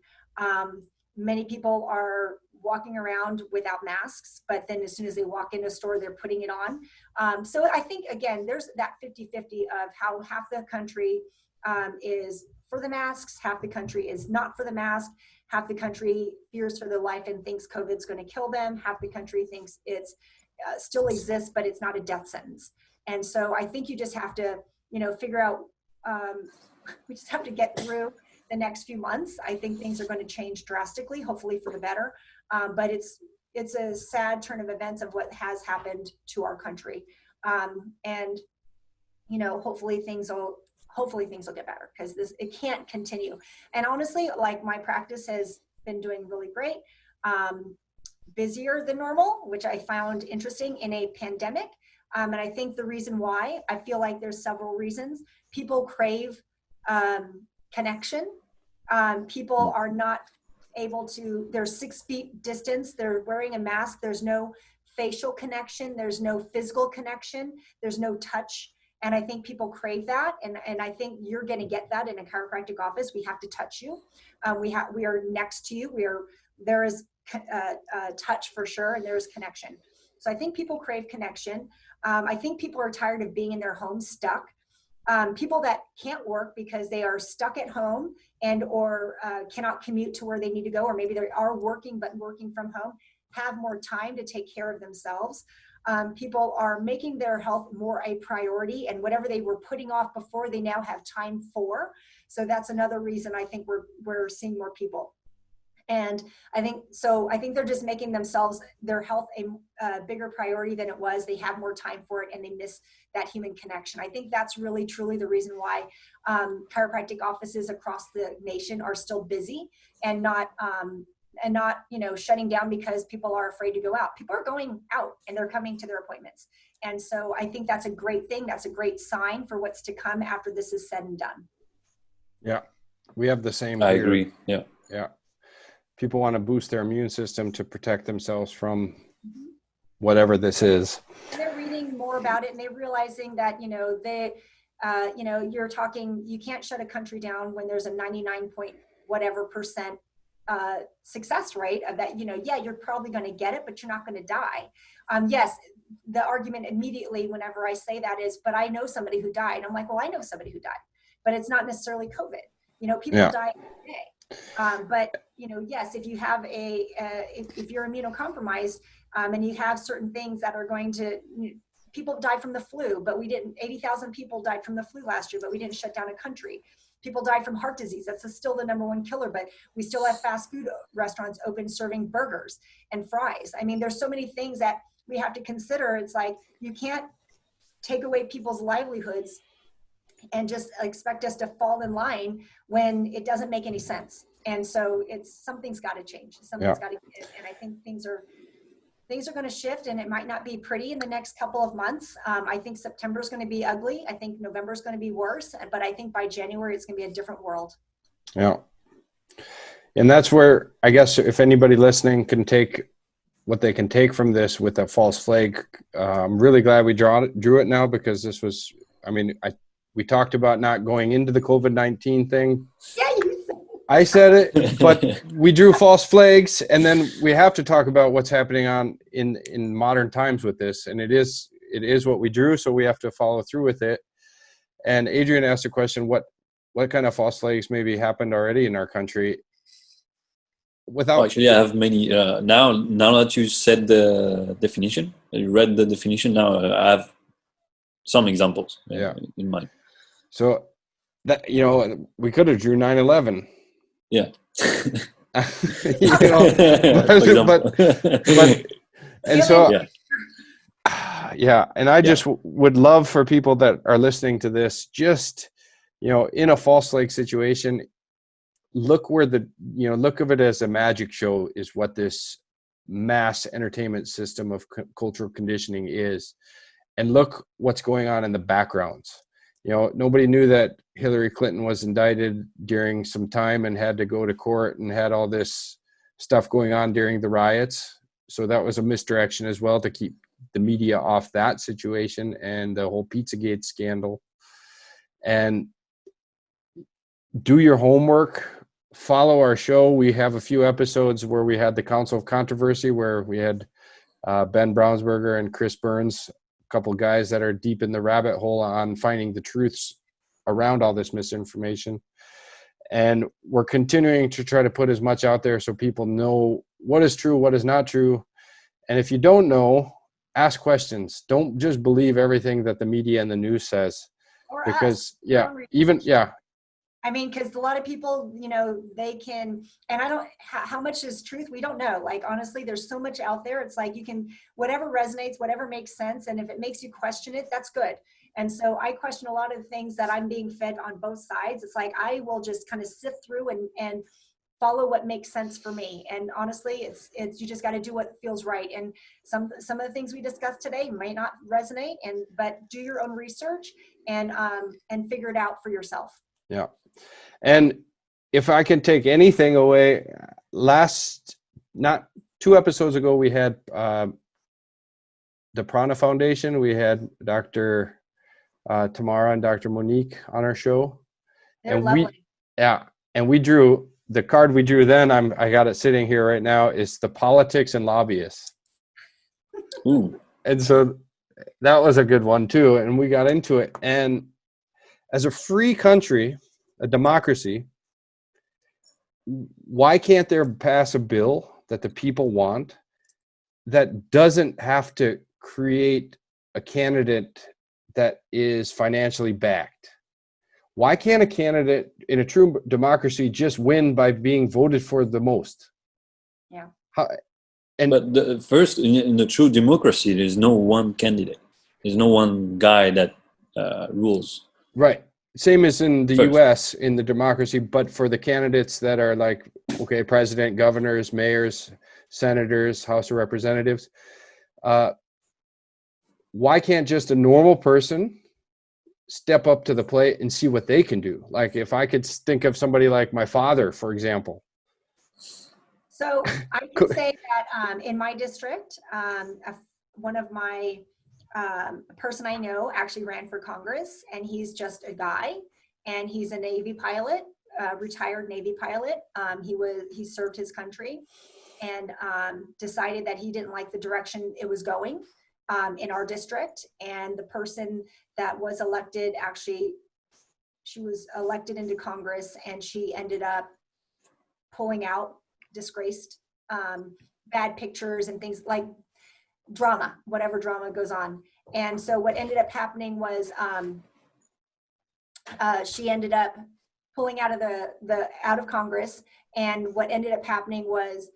Many people are walking around without masks, but then as soon as they walk in a store, they're putting it on. So I think, again, there's that 50-50 of how half the country is for the masks, half the country is not for the mask, half the country fears for their life and thinks COVID's going to kill them, half the country thinks it's still exists, but it's not a death sentence. And so I think you just have to, figure out, we just have to get through the next few months. I think things are going to change drastically, hopefully for the better. But it's it's a sad turn of events of what has happened to our country. And, you know, hopefully things will get better, because it can't continue. And honestly, like, my practice has been doing really great, busier than normal, which I found interesting in a pandemic. And I think the reason why, I feel like there's several reasons. People crave connection. People are not able to, there's 6 feet distance, they're wearing a mask, there's no facial connection, there's no physical connection, there's no touch. And I think people crave that. And I think you're going to get that in a chiropractic office. We have to touch you. We are next to you. There is touch for sure, and there is connection. So I think people crave connection. I think people are tired of being in their homes stuck. People that can't work because they are stuck at home and or cannot commute to where they need to go, or maybe they are working but working from home, have more time to take care of themselves. People are making their health more a priority, and whatever they were putting off before, they now have time for. So that's another reason I think we're seeing more people. And I think they're just making their health a bigger priority than it was. They have more time for it, and they miss that human connection. I think that's really truly the reason why chiropractic offices across the nation are still busy and not shutting down because people are afraid to go out. People are going out and they're coming to their appointments. And so I think that's a great thing. That's a great sign for what's to come after this is said and done. Yeah, we have the same. I here. agree. Yeah. Yeah. People want to boost their immune system to protect themselves from whatever this is. And they're reading more about it, and they're realizing that, you're talking, you can't shut a country down when there's a 99% success rate of that. You're probably going to get it, but you're not going to die. Yes, the argument immediately whenever I say that is, but I know somebody who died. I'm like, well, I know somebody who died, but it's not necessarily COVID. People die every day. But yes, if you have if you're immunocompromised, and you have certain things that are going to, people died from the flu, but 80,000 people died from the flu last year, but we didn't shut down a country. People died from heart disease. That's still the number 1 killer, but we still have fast food restaurants open serving burgers and fries. I mean, there's so many things that we have to consider. It's like, you can't take away people's livelihoods and just expect us to fall in line when it doesn't make any sense. And so something's got to change. Something's got to give. And I think things are going to shift, and it might not be pretty in the next couple of months. I think September is going to be ugly. I think November is going to be worse, but I think by January it's going to be a different world. Yeah. And that's where, I guess, if anybody listening can take what they can take from this with a false flag, I'm really glad we drew it now, because this was, we talked about not going into the COVID-19 thing. Yeah, you said it. I said it, but we drew false flags, and then we have to talk about what's happening in modern times with this. And it is what we drew, so we have to follow through with it. And Adrian asked a question, what kind of false flags maybe happened already in our country? Actually, I have many. Now that you said the definition, you read the definition, now I have some examples in mind. So that, we could have drew 9/11. Yeah. And I just would love for people that are listening to this, just, in a false flag situation, look of it as a magic show is what this mass entertainment system of cultural conditioning is. And look what's going on in the backgrounds. Nobody knew that Hillary Clinton was indicted during some time and had to go to court and had all this stuff going on during the riots. So that was a misdirection as well, to keep the media off that situation and the whole Pizzagate scandal. And do your homework, follow our show. We have a few episodes where we had the Council of Controversy, where we had Ben Brownsberger and Chris Burns, couple guys that are deep in the rabbit hole on finding the truths around all this misinformation. And we're continuing to try to put as much out there so people know what is true, what is not true. And if you don't know, ask questions. Don't just believe everything that the media and the news says, because I mean, because a lot of people, you know, they can, and I don't, how much is truth? We don't know. Like, honestly, there's so much out there. It's like you can, whatever resonates, whatever makes sense. And if it makes you question it, that's good. And so I question a lot of the things that I'm being fed on both sides. It's like, I will just kind of sift through and follow what makes sense for me. And honestly, it's you just got to do what feels right. And some of the things we discussed today might not resonate, but do your own research and figure it out for yourself. Yeah. And if I can take anything away, not 2 episodes ago, we had the Prana Foundation. We had Dr. Tamara and Dr. Monique on our show. They're and lovely. we drew the card we drew then. I got it sitting here right now, is the politics and lobbyists. Ooh. And so that was a good one too. And we got into it. And as a free country, a democracy, why can't there pass a bill that the people want that doesn't have to create a candidate that is financially backed? Why can't a candidate in a true democracy just win by being voted for the most? Yeah. But first, in the true democracy, there's no one candidate. There's no one guy that rules. Right. Same as in the First. U.S. in the democracy, but for the candidates that are like, okay, president, governors, mayors, senators, House of Representatives, why can't just a normal person step up to the plate and see what they can do? Like, if I could think of somebody like my father, for example. So I can say that in my district, one of my person I know actually ran for Congress, and he's just a guy, and he's a Navy pilot, retired Navy pilot. He served his country, and decided that he didn't like the direction it was going in our district. And the person that was elected, actually, she was elected into Congress, and she ended up pulling out, disgraced, bad pictures and things like drama, whatever drama goes on. And so what ended up happening was she ended up pulling out of out of Congress. And what ended up happening was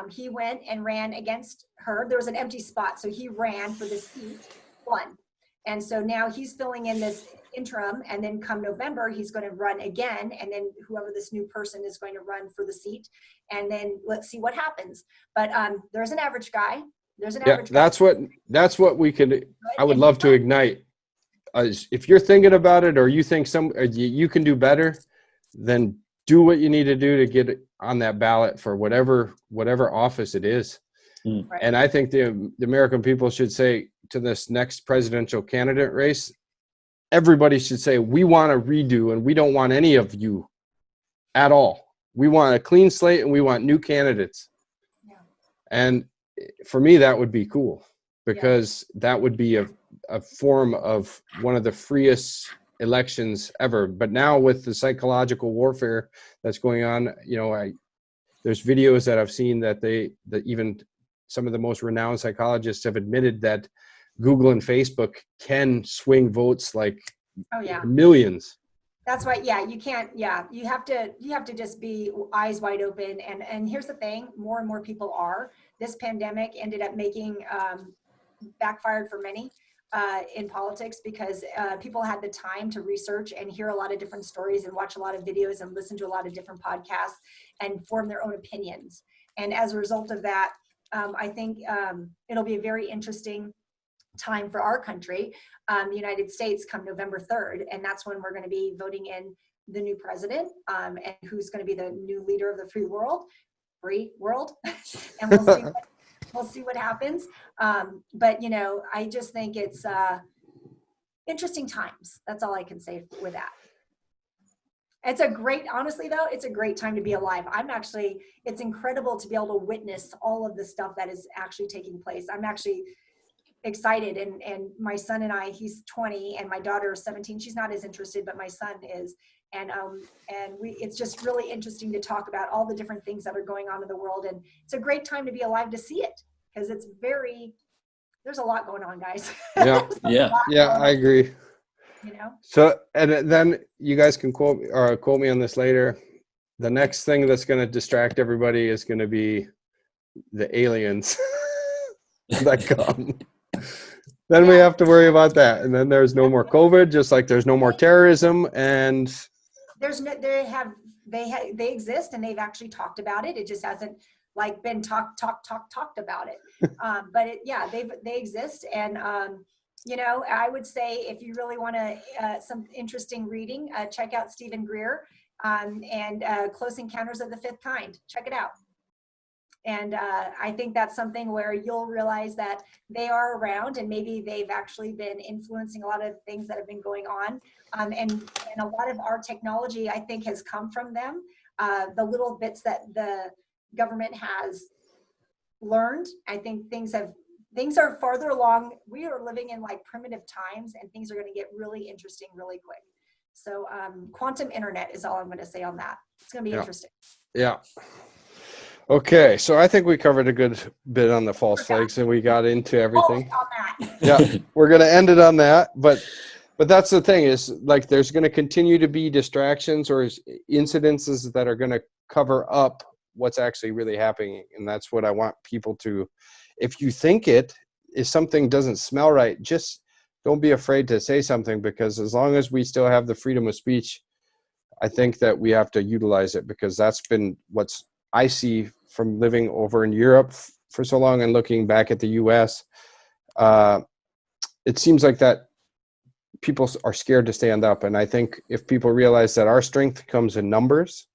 he went and ran against her. There was an empty spot, so he ran for the seat, won. And so now he's filling in this interim, and then come November, he's going to run again, and then whoever this new person is going to run for the seat, and then let's see what happens. But there's an average guy. There's an average guy. That's what we could. I would love to ignite. If you're thinking about it, or you think you can do better, then do what you need to do to get it on that ballot for whatever office it is. Right. And I think the American people should say to this next presidential candidate race, everybody should say, we want a redo, and we don't want any of you at all. We want a clean slate, and we want new candidates. Yeah. And for me, that would be cool, because that would be a form of one of the freest elections ever. But now with the psychological warfare that's going on, there's videos that I've seen that even some of the most renowned psychologists have admitted that Google and Facebook can swing votes like millions. That's why, you can't, you have to just be eyes wide open. And here's the thing, more and more people are. This pandemic ended up making, backfired for many in politics, because people had the time to research and hear a lot of different stories and watch a lot of videos and listen to a lot of different podcasts and form their own opinions. And as a result of that, I think it'll be a very interesting time for our country, the United States, come November 3rd. And that's when we're going to be voting in the new president, and who's going to be the new leader of the free world. And we'll see what happens. But I just think it's interesting times. That's all I can say with that. Honestly though, it's a great time to be alive. It's incredible to be able to witness all of the stuff that is actually taking place. I'm actually excited, and my son and I, he's 20 and my daughter is 17. She's not as interested, but my son is. And it's just really interesting to talk about all the different things that are going on in the world. And it's a great time to be alive to see it, because there's a lot going on, guys. Yeah. I agree. you know? So, and then you guys can quote me on this later. The next thing that's going to distract everybody is going to be the aliens that come. Then we have to worry about that. And then there's no more COVID, just like there's no more terrorism. And there's no, they exist, and they've actually talked about it. It just hasn't like been talked about it. But they exist. And, you know, I would say if you really want to, some interesting reading, check out Stephen Greer, and Close Encounters of the Fifth Kind. Check it out. And I think that's something where you'll realize that they are around, and maybe they've actually been influencing a lot of things that have been going on. And a lot of our technology, I think, has come from them. The little bits that the government has learned, I think things are farther along. We are living in like primitive times, and things are going to get really interesting really quick. So quantum internet is all I'm going to say on that. It's going to be interesting. Yeah. Okay, so I think we covered a good bit on the false flags, and we got into everything. On that. Yeah, we're going to end it on that, but that's the thing is, like, there's going to continue to be distractions or incidences that are going to cover up what's actually really happening, and that's what I want people to. If you think if something doesn't smell right, just don't be afraid to say something, because as long as we still have the freedom of speech, I think that we have to utilize it, because that's been what's I see from living over in Europe for so long and looking back at the US. It seems like that people are scared to stand up. And I think if people realize that our strength comes in numbers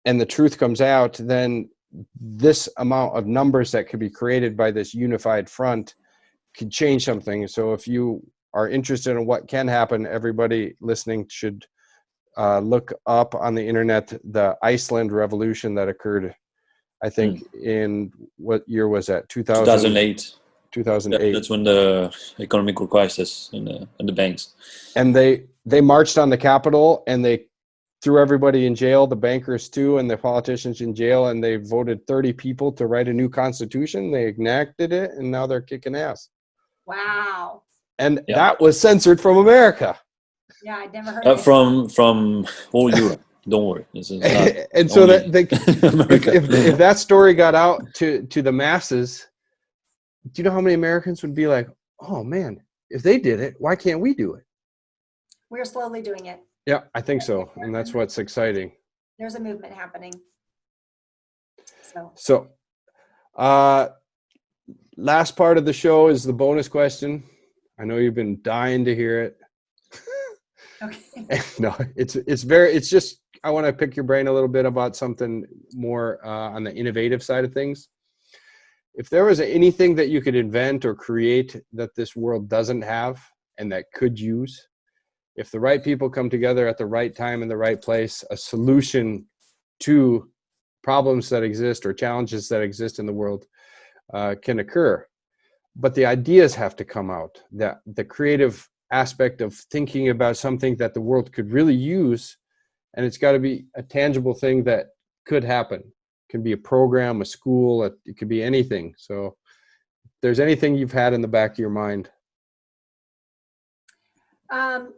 and the truth comes out, then this amount of numbers that could be created by this unified front could change something. So if you are interested in what can happen, everybody listening should look up on the internet the Iceland revolution that occurred, I think, in what year was that? 2008. 2008. That's when the economic crisis in the banks. And they marched on the Capitol, and they threw everybody in jail, the bankers too, and the politicians in jail, and they voted 30 people to write a new constitution. They enacted it, and now they're kicking ass. Wow. And that was censored from America. Yeah, I'd never heard of it. From whole Europe. Don't worry. This is and so that if that story got out to the masses, do you know how many Americans would be like, oh man, if they did it, why can't we do it? We're slowly doing it. Yeah, I think so. And that's what's exciting. There's a movement happening. So last part of the show is the bonus question. I know you've been dying to hear it. Okay. No, it's just, I want to pick your brain a little bit about something more on the innovative side of things. If there was anything that you could invent or create that this world doesn't have and that could use, if the right people come together at the right time in the right place, a solution to problems that exist or challenges that exist in the world can occur. But the ideas have to come out, that the creative aspect of thinking about something that the world could really use, and it's got to be a tangible thing that could happen. It can be a program, a school, it could be anything. So if there's anything you've had in the back of your mind.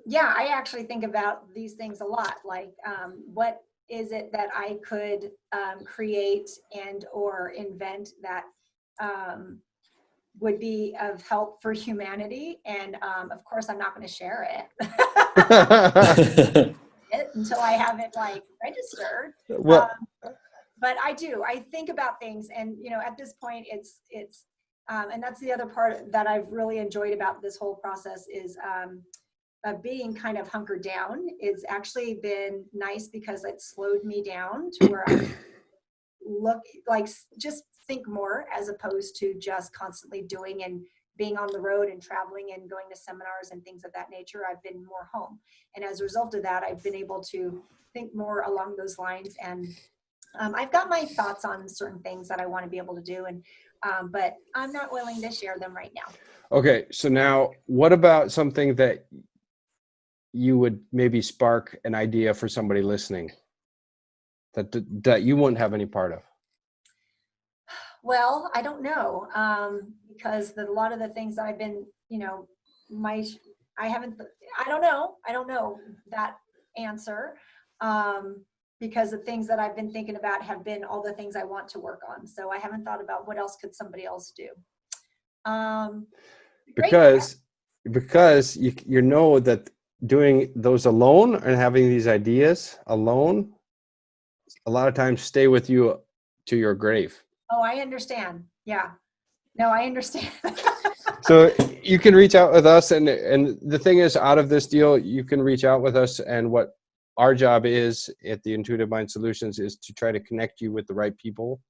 Yeah, I actually think about these things a lot. Like, what is it that I could create and or invent that would be of help for humanity? And of course, I'm not going to share it until I have it like registered. Well, but I think about things, and at this point, it's and that's the other part that I've really enjoyed about this whole process is being kind of hunkered down. It's actually been nice because it slowed me down to where I just think more, as opposed to just constantly doing and being on the road and traveling and going to seminars and things of that nature. I've been more home. And as a result of that, I've been able to think more along those lines. And I've got my thoughts on certain things that I want to be able to do. And but I'm not willing to share them right now. Okay. So now what about something that you would maybe spark an idea for somebody listening that you wouldn't have any part of? Well, I don't know, because a lot of the things that I've been, I don't know that answer. Because the things that I've been thinking about have been all the things I want to work on. So I haven't thought about what else could somebody else do. Because you know that doing those alone and having these ideas alone, a lot of times stay with you to your grave. Oh, I understand. Yeah. No, I understand. So you can reach out with us, and the thing is, out of this deal, you can reach out with us, and what our job is at the Intuitive Mind Solutions is to try to connect you with the right people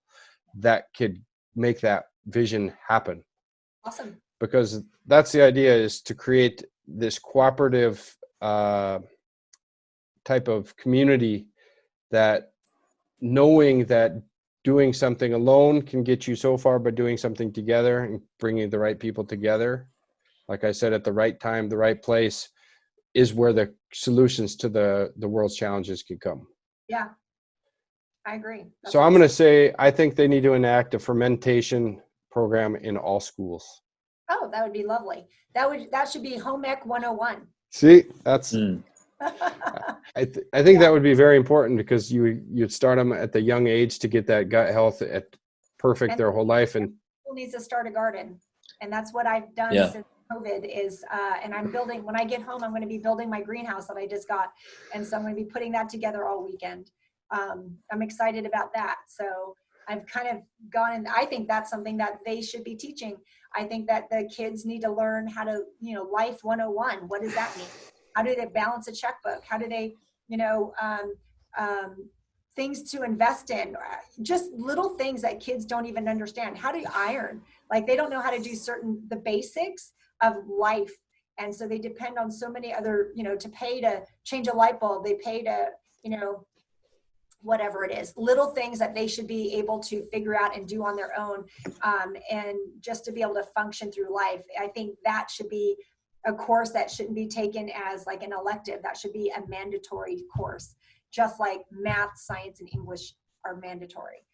that could make that vision happen. Awesome. Because that's the idea, is to create this cooperative type of community, that knowing that doing something alone can get you so far, but doing something together and bringing the right people together, like I said, at the right time, the right place, is where the solutions to the world's challenges can come. Yeah, I agree. So I'm going to say, I think they need to enact a fermentation program in all schools. Oh, that would be lovely. That should be home ec 101. See, that's, I think that would be very important, because you'd start them at the young age to get that gut health at perfect their whole life. And school needs to start a garden. And that's what I've done since COVID is, and I'm building, when I get home, I'm going to be building my greenhouse that I just got. And so I'm going to be putting that together all weekend. I'm excited about that. So I've kind of gone, and I think that's something that they should be teaching. I think that the kids need to learn how to, life 101. What does that mean? How do they balance a checkbook? How do they, things to invest in, just little things that kids don't even understand. How do you iron? Like, they don't know how to do the basics of life. And so they depend on so many other, to pay to change a light bulb, they pay to, whatever it is, little things that they should be able to figure out and do on their own. And just to be able to function through life. I think that should be a course that shouldn't be taken as like an elective. That should be a mandatory course, just like math, science, and English are mandatory.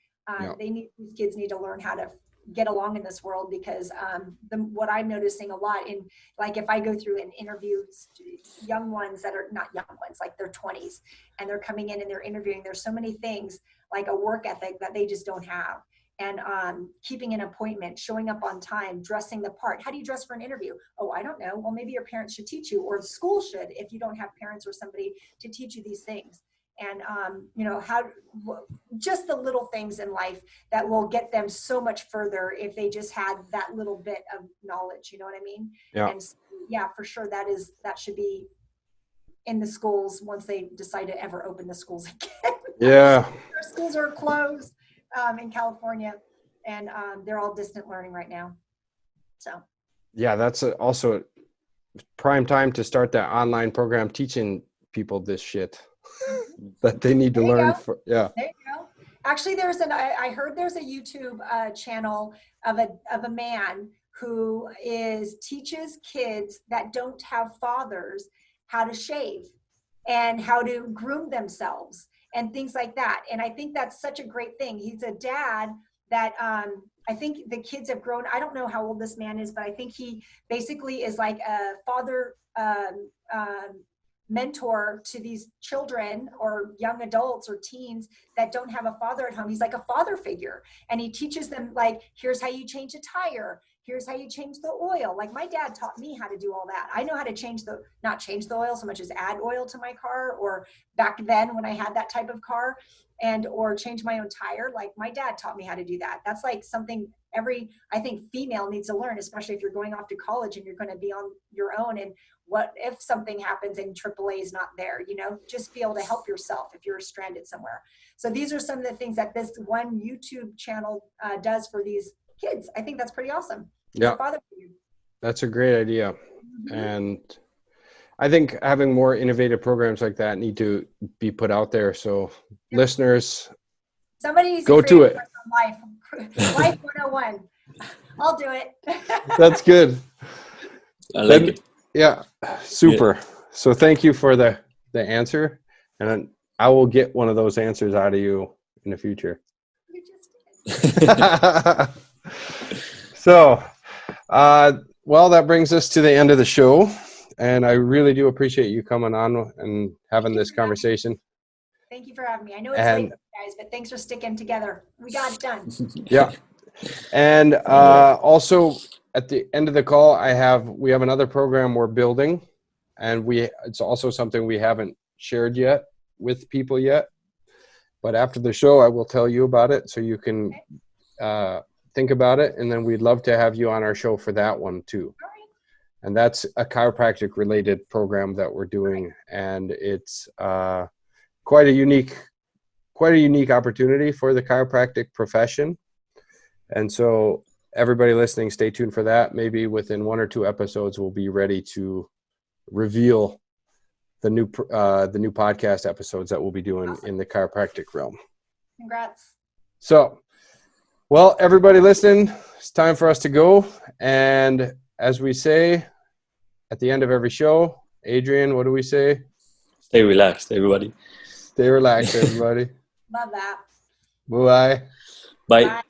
These kids need to learn how to get along in this world, because what I'm noticing a lot in, like, if I go through and interview young ones that are not young ones, like they're 20s, and they're coming in and they're interviewing, there's so many things like a work ethic that they just don't have. And keeping an appointment, showing up on time, dressing the part. How do you dress for an interview? Oh, I don't know. Well, maybe your parents should teach you, or the school should, if you don't have parents or somebody to teach you these things. And, just the little things in life that will get them so much further if they just had that little bit of knowledge, you know what I mean? Yeah. And yeah, for sure. That should be in the schools once they decide to ever open the schools again. Yeah. Our schools are closed in California, and they're all distant learning right now. So. Yeah, that's also prime time to start that online program teaching people this shit that they need to learn. There you go. Actually, I heard there's a YouTube channel of a man who teaches kids that don't have fathers how to shave and how to groom themselves and things like that. And I think that's such a great thing. He's a dad that I think the kids have grown. I don't know how old this man is, but I think he basically is like a father mentor to these children or young adults or teens that don't have a father at home. He's like a father figure, and he teaches them, like, here's how you change a tire. Here's how you change the oil. Like, my dad taught me how to do all that. I know how to not change the oil so much as add oil to my car, or back then when I had that type of car, or change my own tire. Like, my dad taught me how to do that. That's like something I think female needs to learn, especially if you're going off to college and you're going to be on your own. And what if something happens and AAA is not there, just be able to help yourself if you're stranded somewhere. So these are some of the things that this one YouTube channel does for these kids. I think that's pretty awesome. Yeah, that's a great idea. Mm-hmm. And I think having more innovative programs like that need to be put out there. So listeners, somebody needs go to it. Life 101. I'll do it. That's good. I like it. Yeah, super. Yeah. So thank you for the answer, and I will get one of those answers out of you in the future. You just did. So, well, that brings us to the end of the show. And I really do appreciate you coming on and having this conversation. Thank you for having me. I know it's late, guys, but thanks for sticking together. We got it done. Yeah. And also at the end of the call, we have another program we're building, and it's also something we haven't shared yet with people yet. But after the show, I will tell you about it so you can think about it. And then we'd love to have you on our show for that one too. All right. And that's a chiropractic related program that we're doing. And it's quite a unique opportunity for the chiropractic profession. And so everybody listening, stay tuned for that. Maybe within 1 or 2 episodes, we'll be ready to reveal the new podcast episodes that we'll be doing in the chiropractic realm. Congrats. So, well, everybody listening, it's time for us to go. And as we say at the end of every show, Adrian, what do we say? Stay relaxed, everybody. Stay relaxed, everybody. Love that. Bye. Bye. Bye.